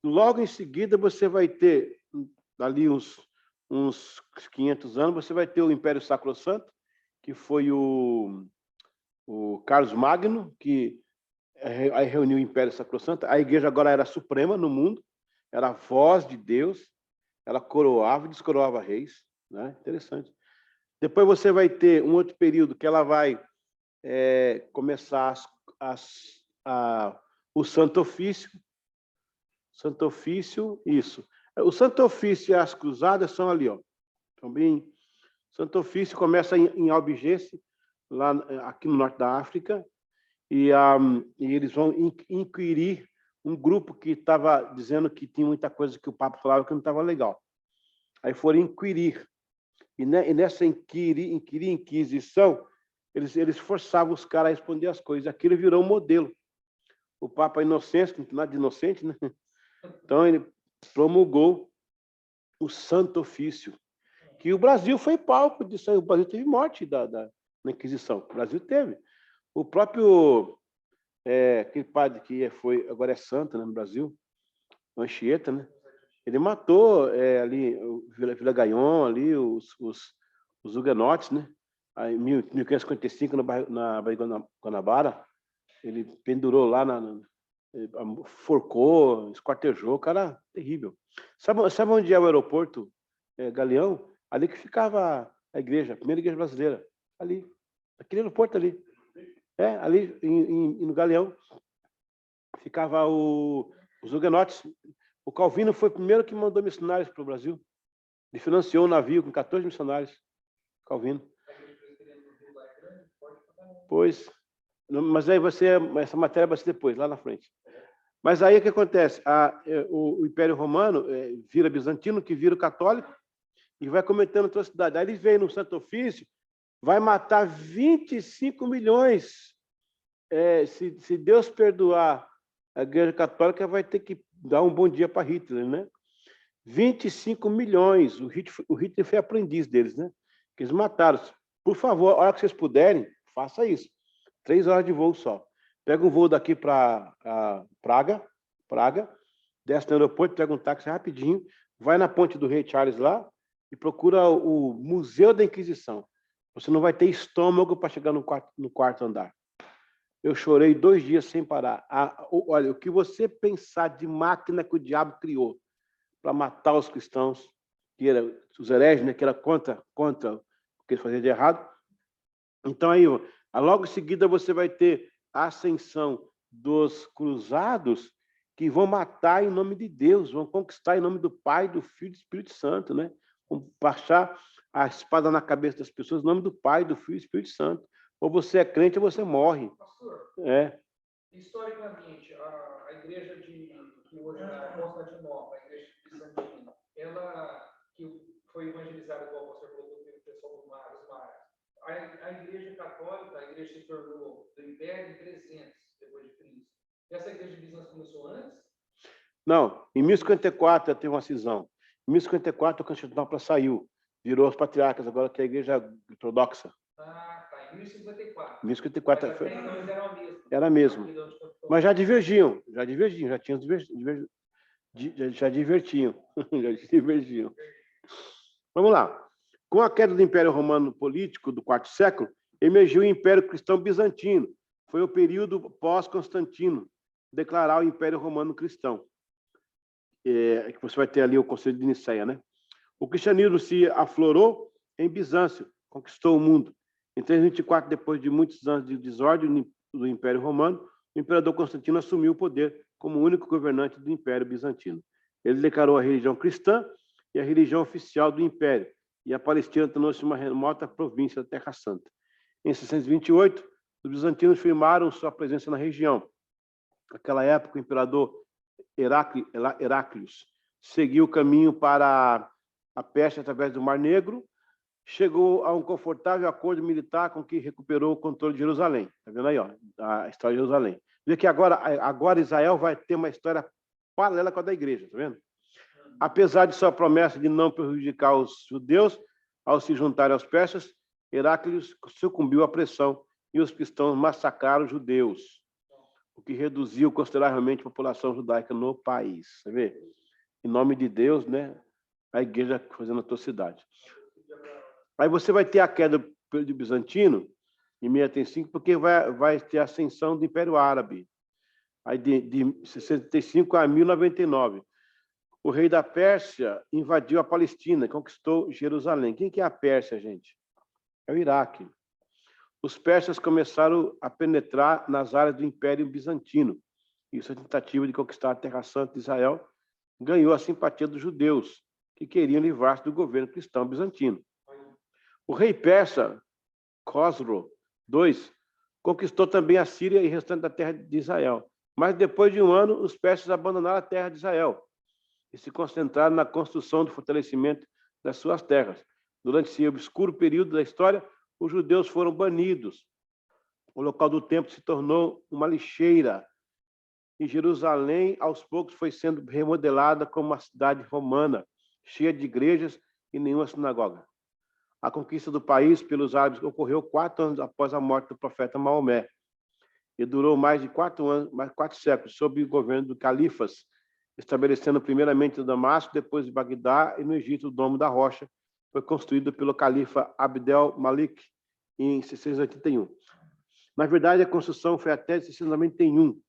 Logo em seguida, você vai ter, ali uns 500 anos, você vai ter o Império Sacrosanto, que foi o Carlos Magno, que aí reuniu o Império Sacrosanto. A igreja agora era suprema no mundo, era a voz de Deus, ela coroava e descoroava reis, né? Interessante. Depois você vai ter um outro período que ela vai começar o Santo Ofício. Santo Ofício, isso. O Santo Ofício e as cruzadas são ali, ó. Também. Santo Ofício começa em Albigense, lá aqui no norte da África, e eles vão inquirir um grupo que estava dizendo que tinha muita coisa que o Papa falava que não estava legal. Aí foram inquirir. E nessa inquisição, eles forçavam os caras a responder as coisas. Aquilo virou um modelo. O Papa Inocêncio, que não tem nada de inocente, né? Então, ele promulgou o Santo Ofício, que o Brasil foi palco disso aí. O Brasil teve morte na Inquisição. O Brasil teve. O próprio aquele padre que agora é santo, né, no Brasil, Anchieta, né? Ele matou ali o Vila Gaion, ali os huguenotes, né? Aí, em 1555, na Baía de Guanabara, ele pendurou lá, forcou, esquartejou, o cara terrível. Sabe onde é o aeroporto Galeão? Ali que ficava a igreja, a primeira igreja brasileira. Ali, aquele aeroporto ali. Ali no Galeão ficava os huguenotes. O Calvino foi o primeiro que mandou missionários para o Brasil. Ele financiou um navio com 14 missionários. Calvino. Pois, mas aí essa matéria vai ser depois, lá na frente. Mas aí o que acontece? O Império Romano vira bizantino, que vira católico, e vai cometendo atrocidade. Aí eles vêm no Santo Ofício, vai matar 25 milhões. Se Deus perdoar a Igreja Católica, vai ter que dar um bom dia para Hitler, né? 25 milhões. O Hitler foi aprendiz deles, né? Que eles mataram. Por favor, a hora que vocês puderem, faça isso. 3 horas de voo só. Pega um voo daqui para Praga, desce no aeroporto, pega um táxi rapidinho, vai na ponte do Rei Charles lá e procura o Museu da Inquisição. Você não vai ter estômago para chegar no quarto andar. Eu chorei 2 dias sem parar. Olha, o que você pensar de máquina que o diabo criou para matar os cristãos, que era os hereges, né, que era contra o que eles faziam de errado. Então, aí, logo em seguida, você vai ter a ascensão dos cruzados, que vão matar em nome de Deus, vão conquistar em nome do Pai, do Filho e do Espírito Santo, né? Vão passar a espada na cabeça das pessoas em nome do Pai, do Filho e do Espírito Santo. Ou você é crente ou você morre. Pastor, historicamente, a igreja que hoje é Constantinopla, a igreja bizantina, ela que foi evangelizada, igual você falou, pelo pessoal dos mares. A igreja católica, a igreja se tornou do Império em 300 depois de Cristo. E essa igreja de Bizâncio começou antes? Não, em 1054 teve uma cisão. Em 1054 a Constantinopla saiu, virou os patriarcas, agora que é a igreja ortodoxa. Ah, tá. Em 1054. 1054 foi. Então eles eram a mesma. Era mesmo. Mas já divergiam, já tinham já divertiam. Vamos lá. Com a queda do Império Romano político do IV século, emergiu o Império Cristão Bizantino. Foi o período pós-Constantino, declarar o Império Romano Cristão. Que você vai ter ali o Conselho de Nicéia, né? O cristianismo se aflorou em Bizâncio, conquistou o mundo. Em 324, depois de muitos anos de desordem do Império Romano, o imperador Constantino assumiu o poder como único governante do Império Bizantino. Ele declarou a religião cristã e a religião oficial do Império, e a Palestina tornou-se uma remota província da Terra Santa. Em 628, os bizantinos firmaram sua presença na região. Naquela época, o imperador Heráclius seguiu o caminho para a Pérsia através do Mar Negro, chegou a um confortável acordo militar com que recuperou o controle de Jerusalém. Está vendo aí, ó, a história de Jerusalém. Vê que agora Israel vai ter uma história paralela com a da igreja, está vendo? Apesar de sua promessa de não prejudicar os judeus, ao se juntarem aos persas, Heráclius sucumbiu à pressão e os cristãos massacraram os judeus, o que reduziu consideravelmente a população judaica no país. Você vê? Em nome de Deus, né? A igreja fazendo atrocidade. Aí você vai ter a queda do bizantino, em 635, porque vai ter a ascensão do Império Árabe, aí de 65 a 1099. O rei da Pérsia invadiu a Palestina, conquistou Jerusalém. Quem que é a Pérsia, gente? É o Iraque. Os persas começaram a penetrar nas áreas do Império Bizantino. Isso é tentativa de conquistar a Terra Santa de Israel. Ganhou a simpatia dos judeus, que queriam livrar-se do governo cristão bizantino. O rei persa, Khosrow II, conquistou também a Síria e o restante da terra de Israel. Mas depois de um ano, os persas abandonaram a terra de Israel e se concentraram na construção do fortalecimento das suas terras. Durante esse obscuro período da história, os judeus foram banidos. O local do templo se tornou uma lixeira. E Jerusalém, aos poucos, foi sendo remodelada como uma cidade romana, cheia de igrejas e nenhuma sinagoga. A conquista do país pelos árabes ocorreu 4 anos após a morte do profeta Maomé e durou mais de 4 séculos, sob o governo do califas, estabelecendo primeiramente em Damasco, depois em Bagdá e no Egito o Domo da Rocha. Foi construído pelo califa Abdel Malik em 681. Na verdade, a construção foi até 691.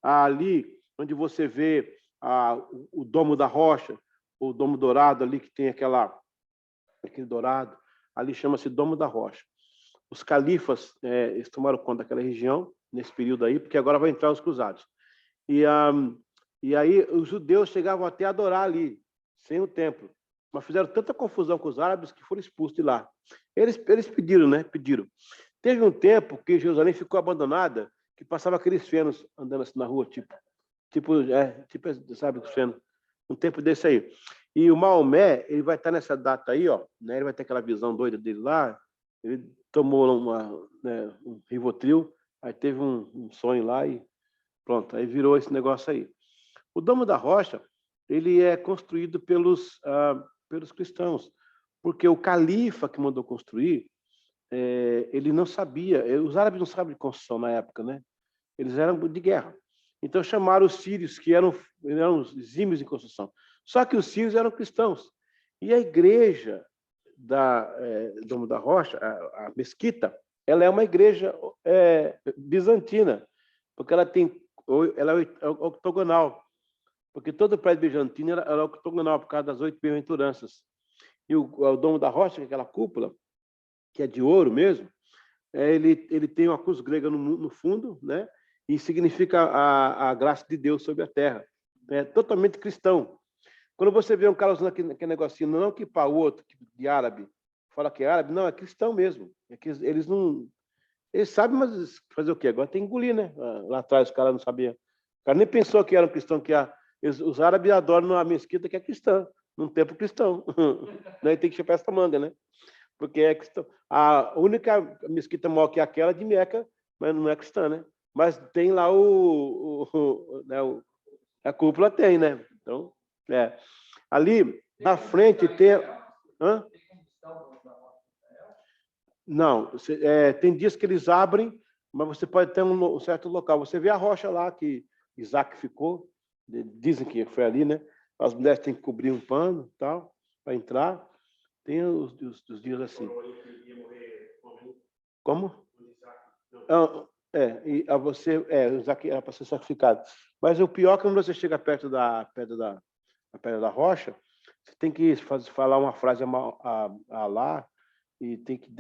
Ali, onde você vê o Domo da Rocha, o Domo Dourado, ali que tem aquele dourado, ali chama-se Domo da Rocha. Os califas eles tomaram conta daquela região, nesse período aí, porque agora vai entrar os cruzados. E aí os judeus chegavam até a adorar ali, sem o templo. Mas fizeram tanta confusão com os árabes que foram expulsos de lá. Eles pediram, né? Pediram. Teve um tempo que Jerusalém ficou abandonada, que passava aqueles fenos andando assim na rua, tipo sabe, os fenos. Um tempo desse aí. E o Maomé, ele vai estar nessa data aí, ó, né? Ele vai ter aquela visão doida dele lá. Ele tomou um Rivotril, aí teve um sonho lá e pronto, aí virou esse negócio aí. O Domo da Rocha, ele é construído pelos cristãos, porque o califa que mandou construir, ele não sabia, os árabes não sabem de construção na época, né? Eles eram de guerra. Então chamaram os sírios, que eram exímios em construção. Só que os sírios eram cristãos. E a igreja do Domo da Rocha, a mesquita, ela é uma igreja bizantina, porque ela é octogonal. Porque todo o prédio bizantino era octogonal, por causa das 8 bem-aventuranças. E o Domo da Rocha, que é aquela cúpula, que é de ouro mesmo, ele tem uma cruz grega no fundo, né? E significa a graça de Deus sobre a terra. É totalmente cristão. Quando você vê um cara usando aquele negocinho, não que para o outro, de árabe, fala que é árabe, não, é cristão mesmo. É que eles não... Eles sabem, mas fazer o quê? Agora tem que engolir, né? Lá atrás os caras não sabiam. O cara nem pensou que era um cristão, os árabes adoram uma mesquita que é cristã, num templo cristão. Daí tem que chupar essa manga, né? Porque é cristão. A única mesquita maior que aquela é de Meca, mas não é cristã, né? Mas tem lá a cúpula tem, né? Então, ali na frente tem... Hã? Não, tem dias que eles abrem, mas você pode ter um certo local. Você vê a rocha lá que Isaac ficou, dizem que foi ali, né? As mulheres têm que cobrir um pano, tal, para entrar. Tem os dias assim. Como? O Isaac era para ser sacrificado. Mas o pior é que quando você chega perto da pedra da rocha, você tem que falar uma frase a lá e tem que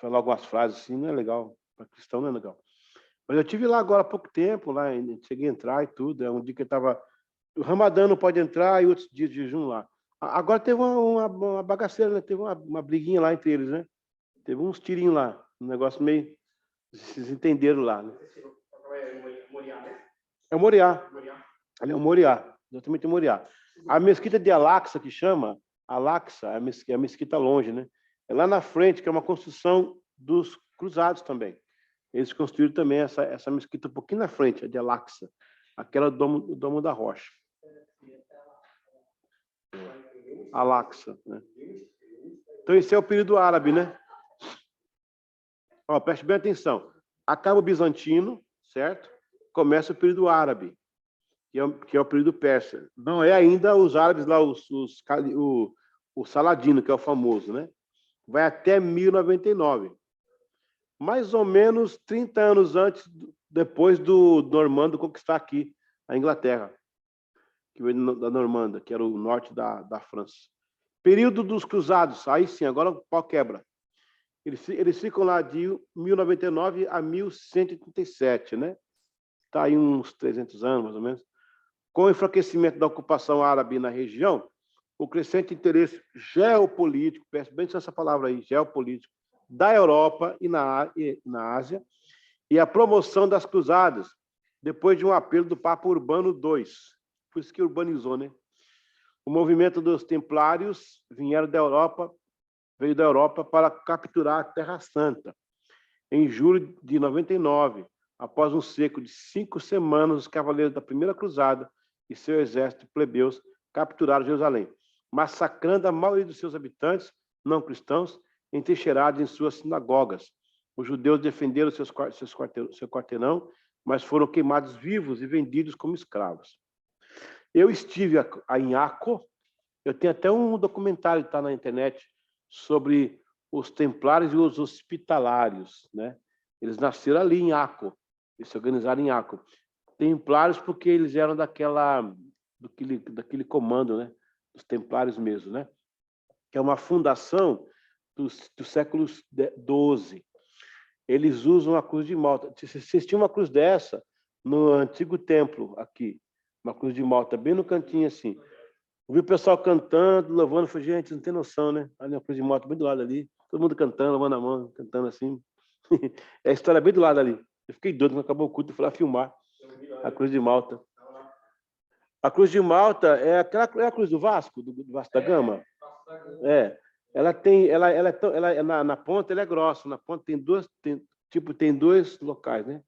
falar algumas frases assim, não é legal. Para cristão não é legal. Mas eu estive lá agora há pouco tempo, lá, cheguei a entrar e tudo. É um dia que eu estava... O Ramadã não pode entrar e outros dias de jejum lá. Agora teve uma bagaceira, né? Teve uma briguinha lá entre eles, né? Teve uns tirinhos lá. Um negócio meio... Vocês entenderam lá, né? É o Moriá. Ali é o Moriá. Exatamente o Moriá. A mesquita de Al-Aqsa, que chama, Al-Aqsa, é a mesquita longe, né? É lá na frente, que é uma construção dos cruzados também. Eles construíram também essa mesquita um pouquinho na frente, a de Al-Aqsa, aquela do Domo da Rocha. Al-Aqsa, né? Então, esse é o período árabe, né? Ó, preste bem atenção. Acaba o bizantino, certo? Começa o período árabe, que é o período persa. Não é ainda os árabes lá, o Saladino, que é o famoso, né? Vai até 1099. Mais ou menos 30 anos depois do Normando conquistar aqui a Inglaterra, que veio da Normanda, que era o norte da França. Período dos cruzados, aí sim, agora o pau quebra. Eles ficam lá de 1099 a 1137, né? Está aí uns 300 anos, mais ou menos. Com o enfraquecimento da ocupação árabe na região, o crescente interesse geopolítico, preste bem essa palavra aí, geopolítico, da Europa e na Ásia, e a promoção das cruzadas, depois de um apelo do Papa Urbano II. Por isso que urbanizou, né? O movimento dos templários veio da Europa para capturar a Terra Santa. Em julho de 99, após um cerco de 5 semanas, os cavaleiros da Primeira Cruzada e seu exército plebeus capturaram Jerusalém, massacrando a maioria dos seus habitantes não cristãos, entrincheirados em suas sinagogas. Os judeus defenderam seu quarteirão, mas foram queimados vivos e vendidos como escravos. Eu estive em Acre, eu tenho até um documentário que está na internet sobre os templários e os hospitalários, né? Eles nasceram ali em Acre, eles se organizaram em Acre. Templários porque eles eram daquele comando, né? Dos templários mesmo, né? Que é uma fundação do século XII. Eles usam a cruz de Malta. Vocês tinham uma cruz dessa no antigo templo aqui, uma cruz de Malta, bem no cantinho assim. Vi o pessoal cantando, louvando, falei, gente, não tem noção, né? Ali uma cruz de Malta bem do lado ali, todo mundo cantando, lavando a mão, cantando assim. É a história bem do lado ali. Eu fiquei doido quando acabou o culto, fui lá filmar a cruz de Malta. A cruz de Malta é a cruz do Vasco, do Vasco da Gama? É. Na ponta ela é grossa, na ponta tem dois locais, né?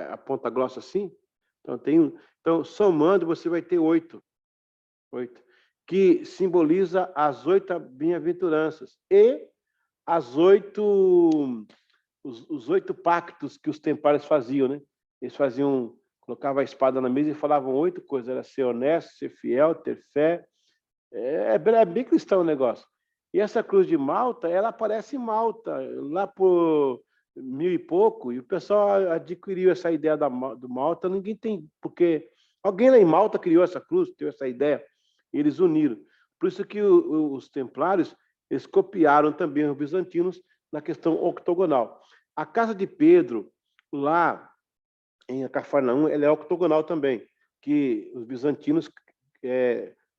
A ponta grossa assim, então somando você vai ter 8, que simboliza as 8 bem-aventuranças e os 8 pactos que os templários faziam, né? Eles colocavam a espada na mesa e falavam 8 coisas, era ser honesto, ser fiel, ter fé. É bem cristão o negócio. E essa cruz de Malta, ela aparece em Malta, lá por 1000 e pouco, e o pessoal adquiriu essa ideia do Malta, ninguém tem, porque alguém lá em Malta criou essa cruz, teve essa ideia, e eles uniram. Por isso que os templários, eles copiaram também os bizantinos na questão octogonal. A casa de Pedro, lá em Cafarnaum, ela é octogonal também, que os bizantinos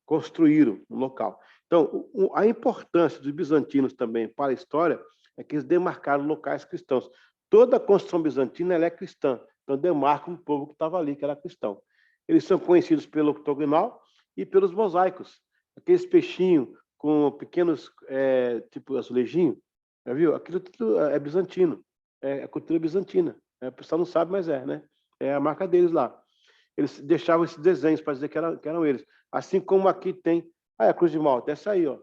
construíram no local. Então, a importância dos bizantinos também para a história é que eles demarcaram locais cristãos. Toda a construção bizantina ela é cristã, então demarca um povo que estava ali, que era cristão. Eles são conhecidos pelo octogonal e pelos mosaicos, aqueles peixinhos com pequenos, tipo azulejinho, já viu? Aquilo tudo é bizantino, é a cultura bizantina. O pessoal não sabe, mas né? É a marca deles lá. Eles deixavam esses desenhos para dizer que eram eles. Assim como aqui tem a Cruz de Malta, essa aí, ó,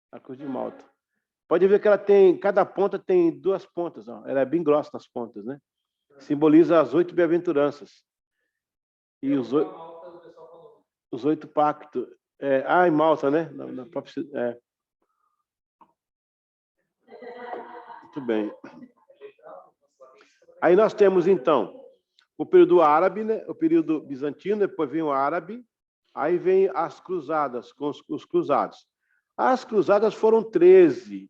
a Cruz de Malta. Pode ver que ela tem, cada ponta tem 2 pontas, ó. Ela é bem grossa nas pontas, né? Simboliza as 8 bem-aventuranças. E os 8 pactos. Em Malta, né? Na própria, Muito bem. Aí nós temos, então, o período árabe, né? O período bizantino, depois vem o árabe, aí vem as cruzadas, com os cruzados. As cruzadas foram 13,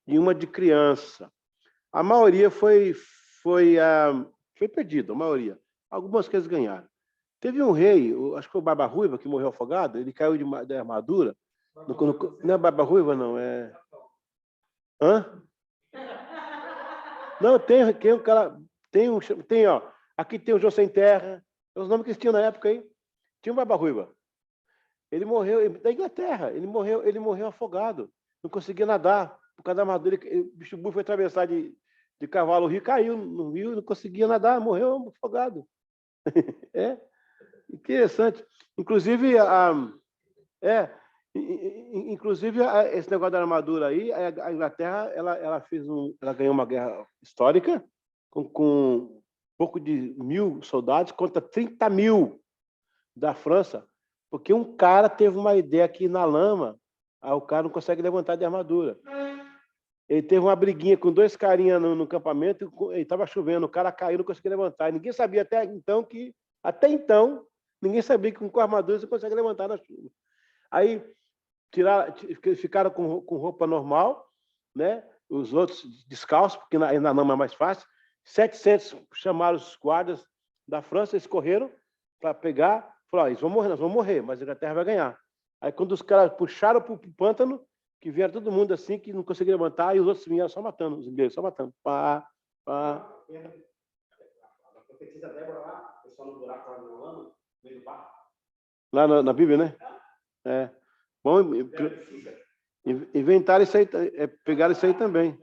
e uma de criança. A maioria foi perdida, a maioria. Algumas que eles ganharam. Teve um rei, acho que foi o Barba Ruiva, que morreu afogado, ele caiu da armadura. Não é Barba Ruiva, não, é... Hã? Não, tem um cara... Tem, ó, aqui tem o João Sem Terra, os nomes que eles tinham na época aí. Tinha um Barba Ruiva. Ele morreu da Inglaterra, ele morreu afogado, não conseguia nadar. por causa da armadura, o bicho burro foi atravessar de cavalo o rio, caiu no rio, não conseguia nadar, morreu afogado. É interessante. Inclusive, esse negócio da armadura aí, a Inglaterra, ela ganhou uma guerra histórica com pouco de 1.000 soldados contra 30.000 da França, porque um cara teve uma ideia aqui na lama, aí o cara não consegue levantar de armadura. Ele teve uma briguinha com 2 carinhas no acampamento, e estava chovendo, o cara caiu, não conseguia levantar. E ninguém sabia até então, ninguém sabia que com armadura você consegue levantar na chuva. Aí ficaram com roupa normal, né? Os outros descalços, porque na lama é mais fácil. 700 chamaram os guardas da França, eles correram para pegar, falaram, eles vão morrer, nós vamos morrer, mas a Inglaterra vai ganhar. Aí quando os caras puxaram para o pântano, que vieram todo mundo assim, que não conseguia levantar, e os outros vieram só matando, os ingleses só matando. Pá. A profetisa Débora lá, o pessoal no buraco lá na lama, no meio do barco. Lá na Bíblia, né? É. Bom, inventaram isso aí, pegaram isso aí também. Os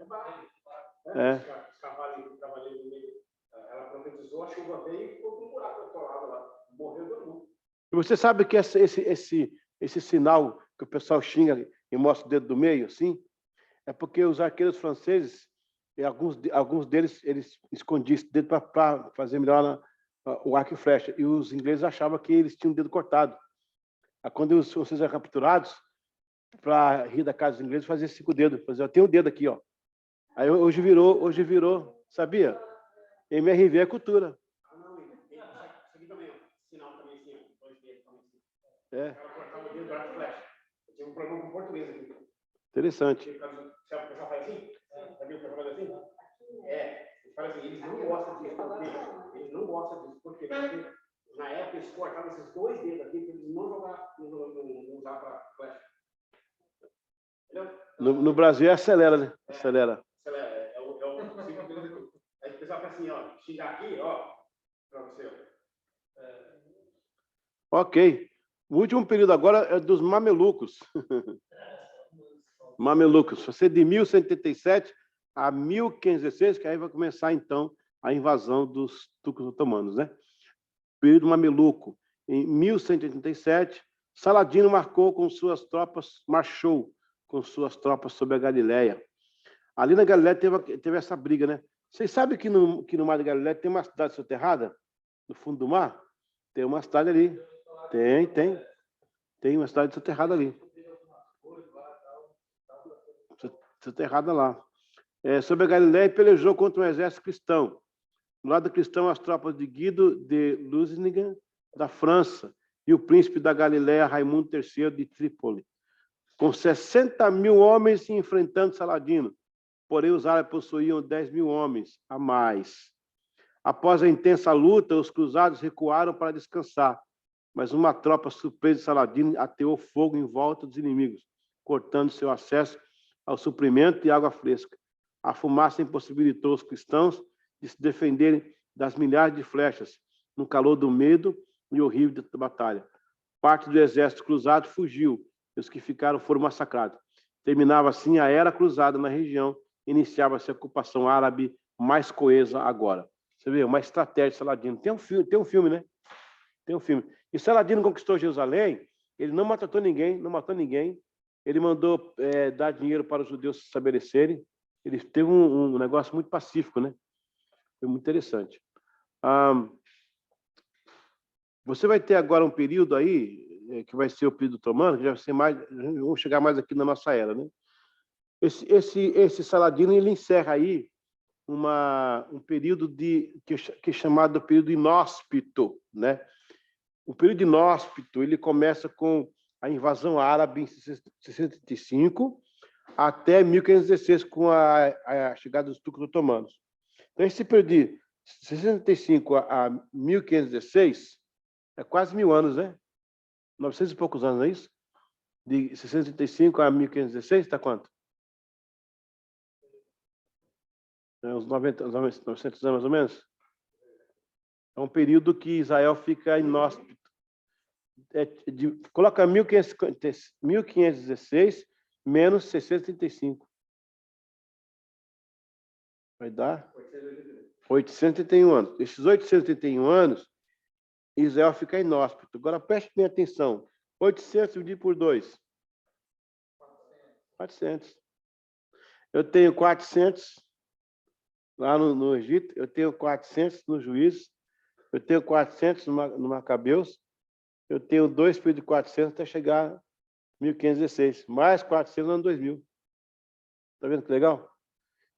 cavaleiros no meio. Ela profetizou, a chuva veio e ficou com um buraco atolado lá. Morreu todo mundo. E você sabe que esse sinal que o pessoal xinga e mostra o dedo do meio, assim, é porque os arqueiros franceses, alguns deles, eles escondiam esse dedo para fazer melhor o arco e flecha. E os ingleses achavam que eles tinham o dedo cortado. Aí, quando os franceses eram capturados, para rir da casa dos ingleses, fazia 5 dedos. Fazia, eu tenho o dedo aqui, ó. Aí hoje virou, sabia? MRV é cultura. Não, isso aqui também, ó. Sinal também assim, ó. 2 dedos também assim. É. Ela cortava o dedo do arco e flecha. Eu tive um problema com o português aqui. Interessante. Sabe o pessoal faz assim? Sabe o pessoal faz assim? Eles falam assim, eles não gostam disso. Eles não gostam disso. Por quê? Porque na época eles cortavam esses 2 dedos aqui para eles não usar para flecha. Entendeu? No Brasil acelera, né? Acelera. É o aí o pessoal fala assim, ó, xingar aqui, ó, para você. Ok. O último período agora é dos mamelucos. Mamelucos. Vai ser de 1187 a 1516, que aí vai começar, então, a invasão dos turcos otomanos, né? Período mameluco. Em 1187, Saladino marchou com suas tropas sobre a Galileia. Ali na Galileia teve essa briga, né? Vocês sabem que no Mar da Galileia tem uma cidade soterrada? No fundo do mar? Tem uma cidade ali. Tem uma cidade soterrada ali. Soterrada lá. Sobre a Galileia, pelejou contra um exército cristão. Do lado cristão, as tropas de Guido de Lusignan, da França, e o príncipe da Galileia, Raimundo III, de Trípoli, com 60.000 homens enfrentando Saladino. Porém, os árabes possuíam 10.000 homens a mais. Após a intensa luta, os cruzados recuaram para descansar, mas uma tropa surpresa de Saladino ateou fogo em volta dos inimigos, cortando seu acesso ao suprimento e água fresca. A fumaça impossibilitou os cristãos de se defenderem das milhares de flechas, no calor do medo e horrível da batalha. Parte do exército cruzado fugiu, e os que ficaram foram massacrados. Terminava assim a era cruzada na região, iniciava-se a ocupação árabe mais coesa agora. Você vê, uma estratégia de Saladino. Tem um filme, né? Tem um filme. E Saladino conquistou Jerusalém, ele não matou ninguém, ele mandou dar dinheiro para os judeus se estabelecerem, ele teve um negócio muito pacífico, né? Foi muito interessante. Você vai ter agora um período aí, que vai ser o período otomano, que já vai ser mais, vamos chegar mais aqui na nossa era, né? Esse Saladino, ele encerra aí um período que é chamado período inóspito, né? O período inóspito, ele começa com a invasão árabe em 65 até 1516, com a chegada dos turcos otomanos. Então, esse período de 65 a 1516 é quase 1.000 anos, né? 900 e poucos anos, não é isso? De 65 a 1516, está quanto? Uns 900 anos, mais ou menos? É um período que Israel fica inóspito. Coloca 1516 menos 635. Vai dar 831 anos. Esses 831 anos, Israel fica inóspito. Agora, preste bem atenção. 800 dividido por 2. 400. Eu tenho 400 lá no Egito, eu tenho 400 no Juízes, eu tenho 400 no Macabeus, eu tenho 2 períodos de 400 até chegar a 1516, mais 400 no ano 2000. Está vendo que legal?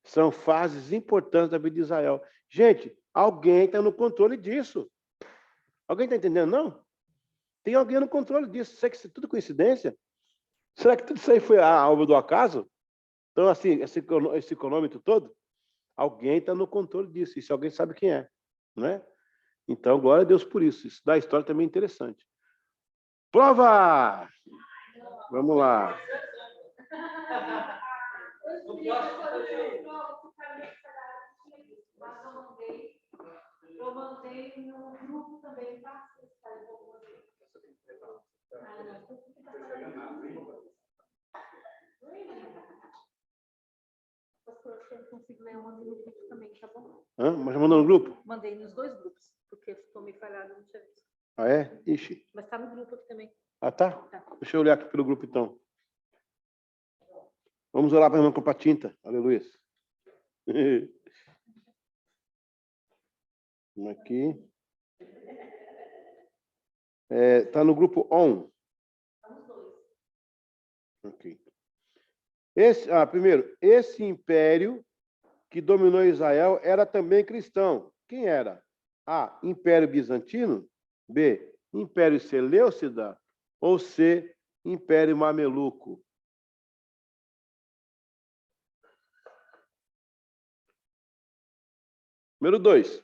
São fases importantes da vida de Israel. Gente, alguém está no controle disso. Alguém está entendendo, não? Tem alguém no controle disso. Será que isso é tudo coincidência? Será que tudo isso aí foi a obra do acaso? Então, assim, esse cronômetro todo, alguém está no controle disso. E se alguém sabe quem é, não é? Então, glória a Deus por isso. Isso da história também é interessante. Prova! Vamos lá. Eu mandei no grupo também, tá? Eu não consigo ler, eu mandei no grupo também, tá bom? Mas mandou no grupo? Mandei nos 2 grupos, porque ficou meio falhado, não tinha visto. Ah, é? Ixi. Mas tá no grupo aqui também. Ah, tá? Tá. Deixa eu olhar aqui pelo grupo, então. Vamos orar para a irmã com a tinta. Aleluia. Vamos aqui. Tá no grupo ON. Tá nos 2. Ok. Primeiro, esse império que dominou Israel era também cristão. Quem era? A, Império Bizantino. B, Império Seleucida. Ou C, Império Mameluco. Número 2.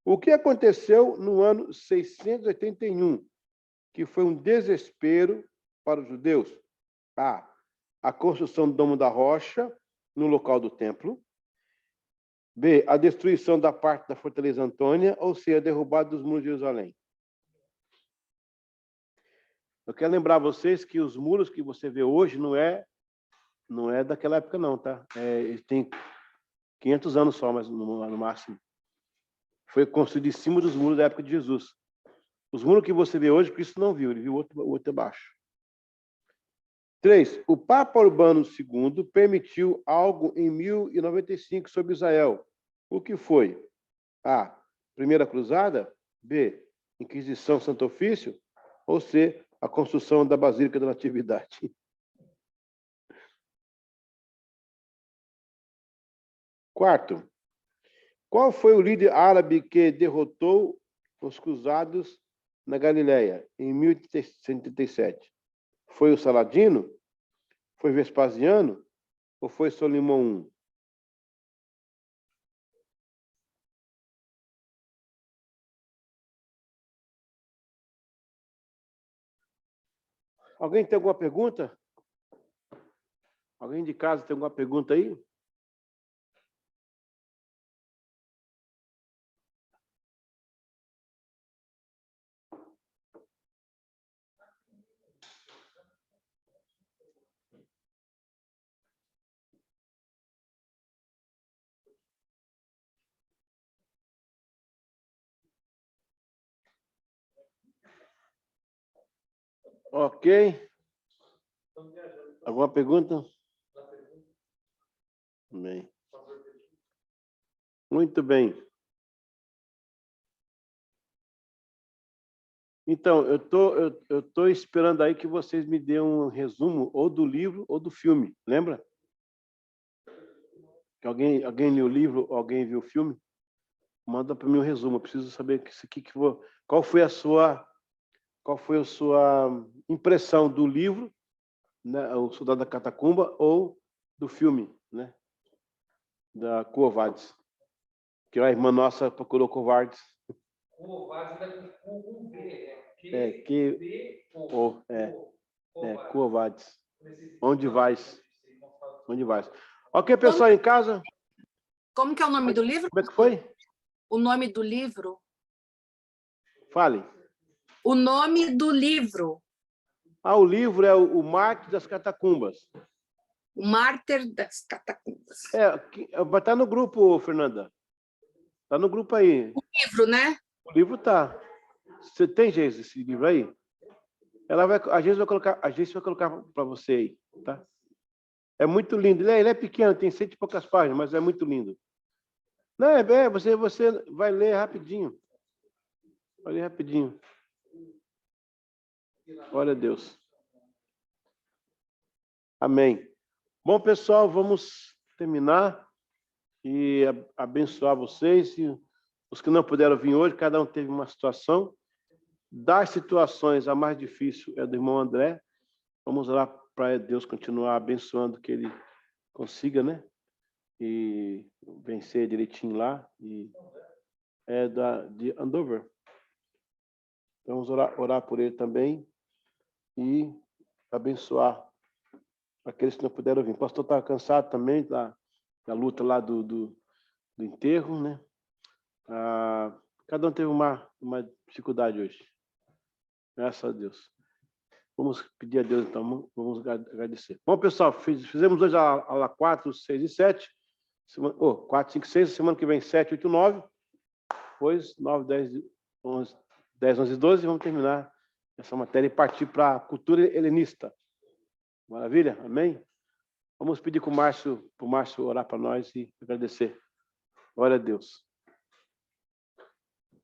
O que aconteceu no ano 681, que foi um desespero para os judeus? A construção do Domo da Rocha no local do templo. B, a destruição da parte da Fortaleza Antônia, ou C, a derrubada dos muros de Jerusalém. Eu quero lembrar vocês que os muros que você vê hoje não é daquela época não, tá? Eles têm 500 anos só, mas no máximo. Foi construído em cima dos muros da época de Jesus. Os muros que você vê hoje, Cristo não viu, ele viu outro abaixo. 3. O Papa Urbano II permitiu algo em 1095 sobre Israel. O que foi? A, Primeira Cruzada. B, Inquisição Santo Ofício. Ou C, a construção da Basílica da Natividade. 4. Qual foi o líder árabe que derrotou os cruzados na Galileia em 1137? Foi o Saladino? Foi Vespasiano? Ou foi Solimão I? Alguém tem alguma pergunta? Alguém de casa tem alguma pergunta aí? Ok. Alguma pergunta? Bem. Muito bem. Então, eu tô esperando aí que vocês me dêem um resumo ou do livro ou do filme. Lembra? Que alguém leu o livro, alguém viu o filme? Manda para mim um resumo. Eu preciso saber qual foi a sua impressão do livro, né, O Soldado da Catacumba, ou do filme, né, da Quo Vadis, que a irmã nossa procurou Covardes. Quo Vadis ainda com V, Quo Vadis. Onde vais? Onde vais? Ok, pessoal em casa? Como que é o nome do livro? Como é que foi? O nome do livro? Fale. O nome do livro. O livro é o Mártir das Catacumbas. O mártir das catacumbas. Vai estar no grupo, Fernanda. Está no grupo aí. Livro, né? O livro tá. Você tem, Geise, esse livro aí? A Geise vai colocar para você aí, tá? É muito lindo. Ele é pequeno, tem 100 e poucas páginas, mas é muito lindo. Não, você vai ler rapidinho. Vai ler rapidinho. Glória a Deus. Amém. Bom, pessoal, vamos terminar e abençoar vocês. E os que não puderam vir hoje, cada um teve uma situação. Das situações, a mais difícil é do irmão André. Vamos lá para Deus continuar abençoando, que ele consiga, né? E vencer direitinho lá. E de Andover. Então, vamos orar por ele também e abençoar aqueles que não puderam vir. O pastor estava cansado também da luta lá do enterro, né? Cada um teve uma dificuldade hoje. Graças a Deus. Vamos pedir a Deus, então, vamos agradecer. Bom, pessoal, fizemos hoje a aula 4, 6 e 7. 4, 5, 6. Semana que vem, 7, 8, 9. Depois, 9, 10, 11, 10, 11 e 12. Vamos terminar essa matéria e partir para a cultura helenista. Maravilha? Amém? Vamos pedir para o Márcio orar para nós e agradecer. Glória a Deus.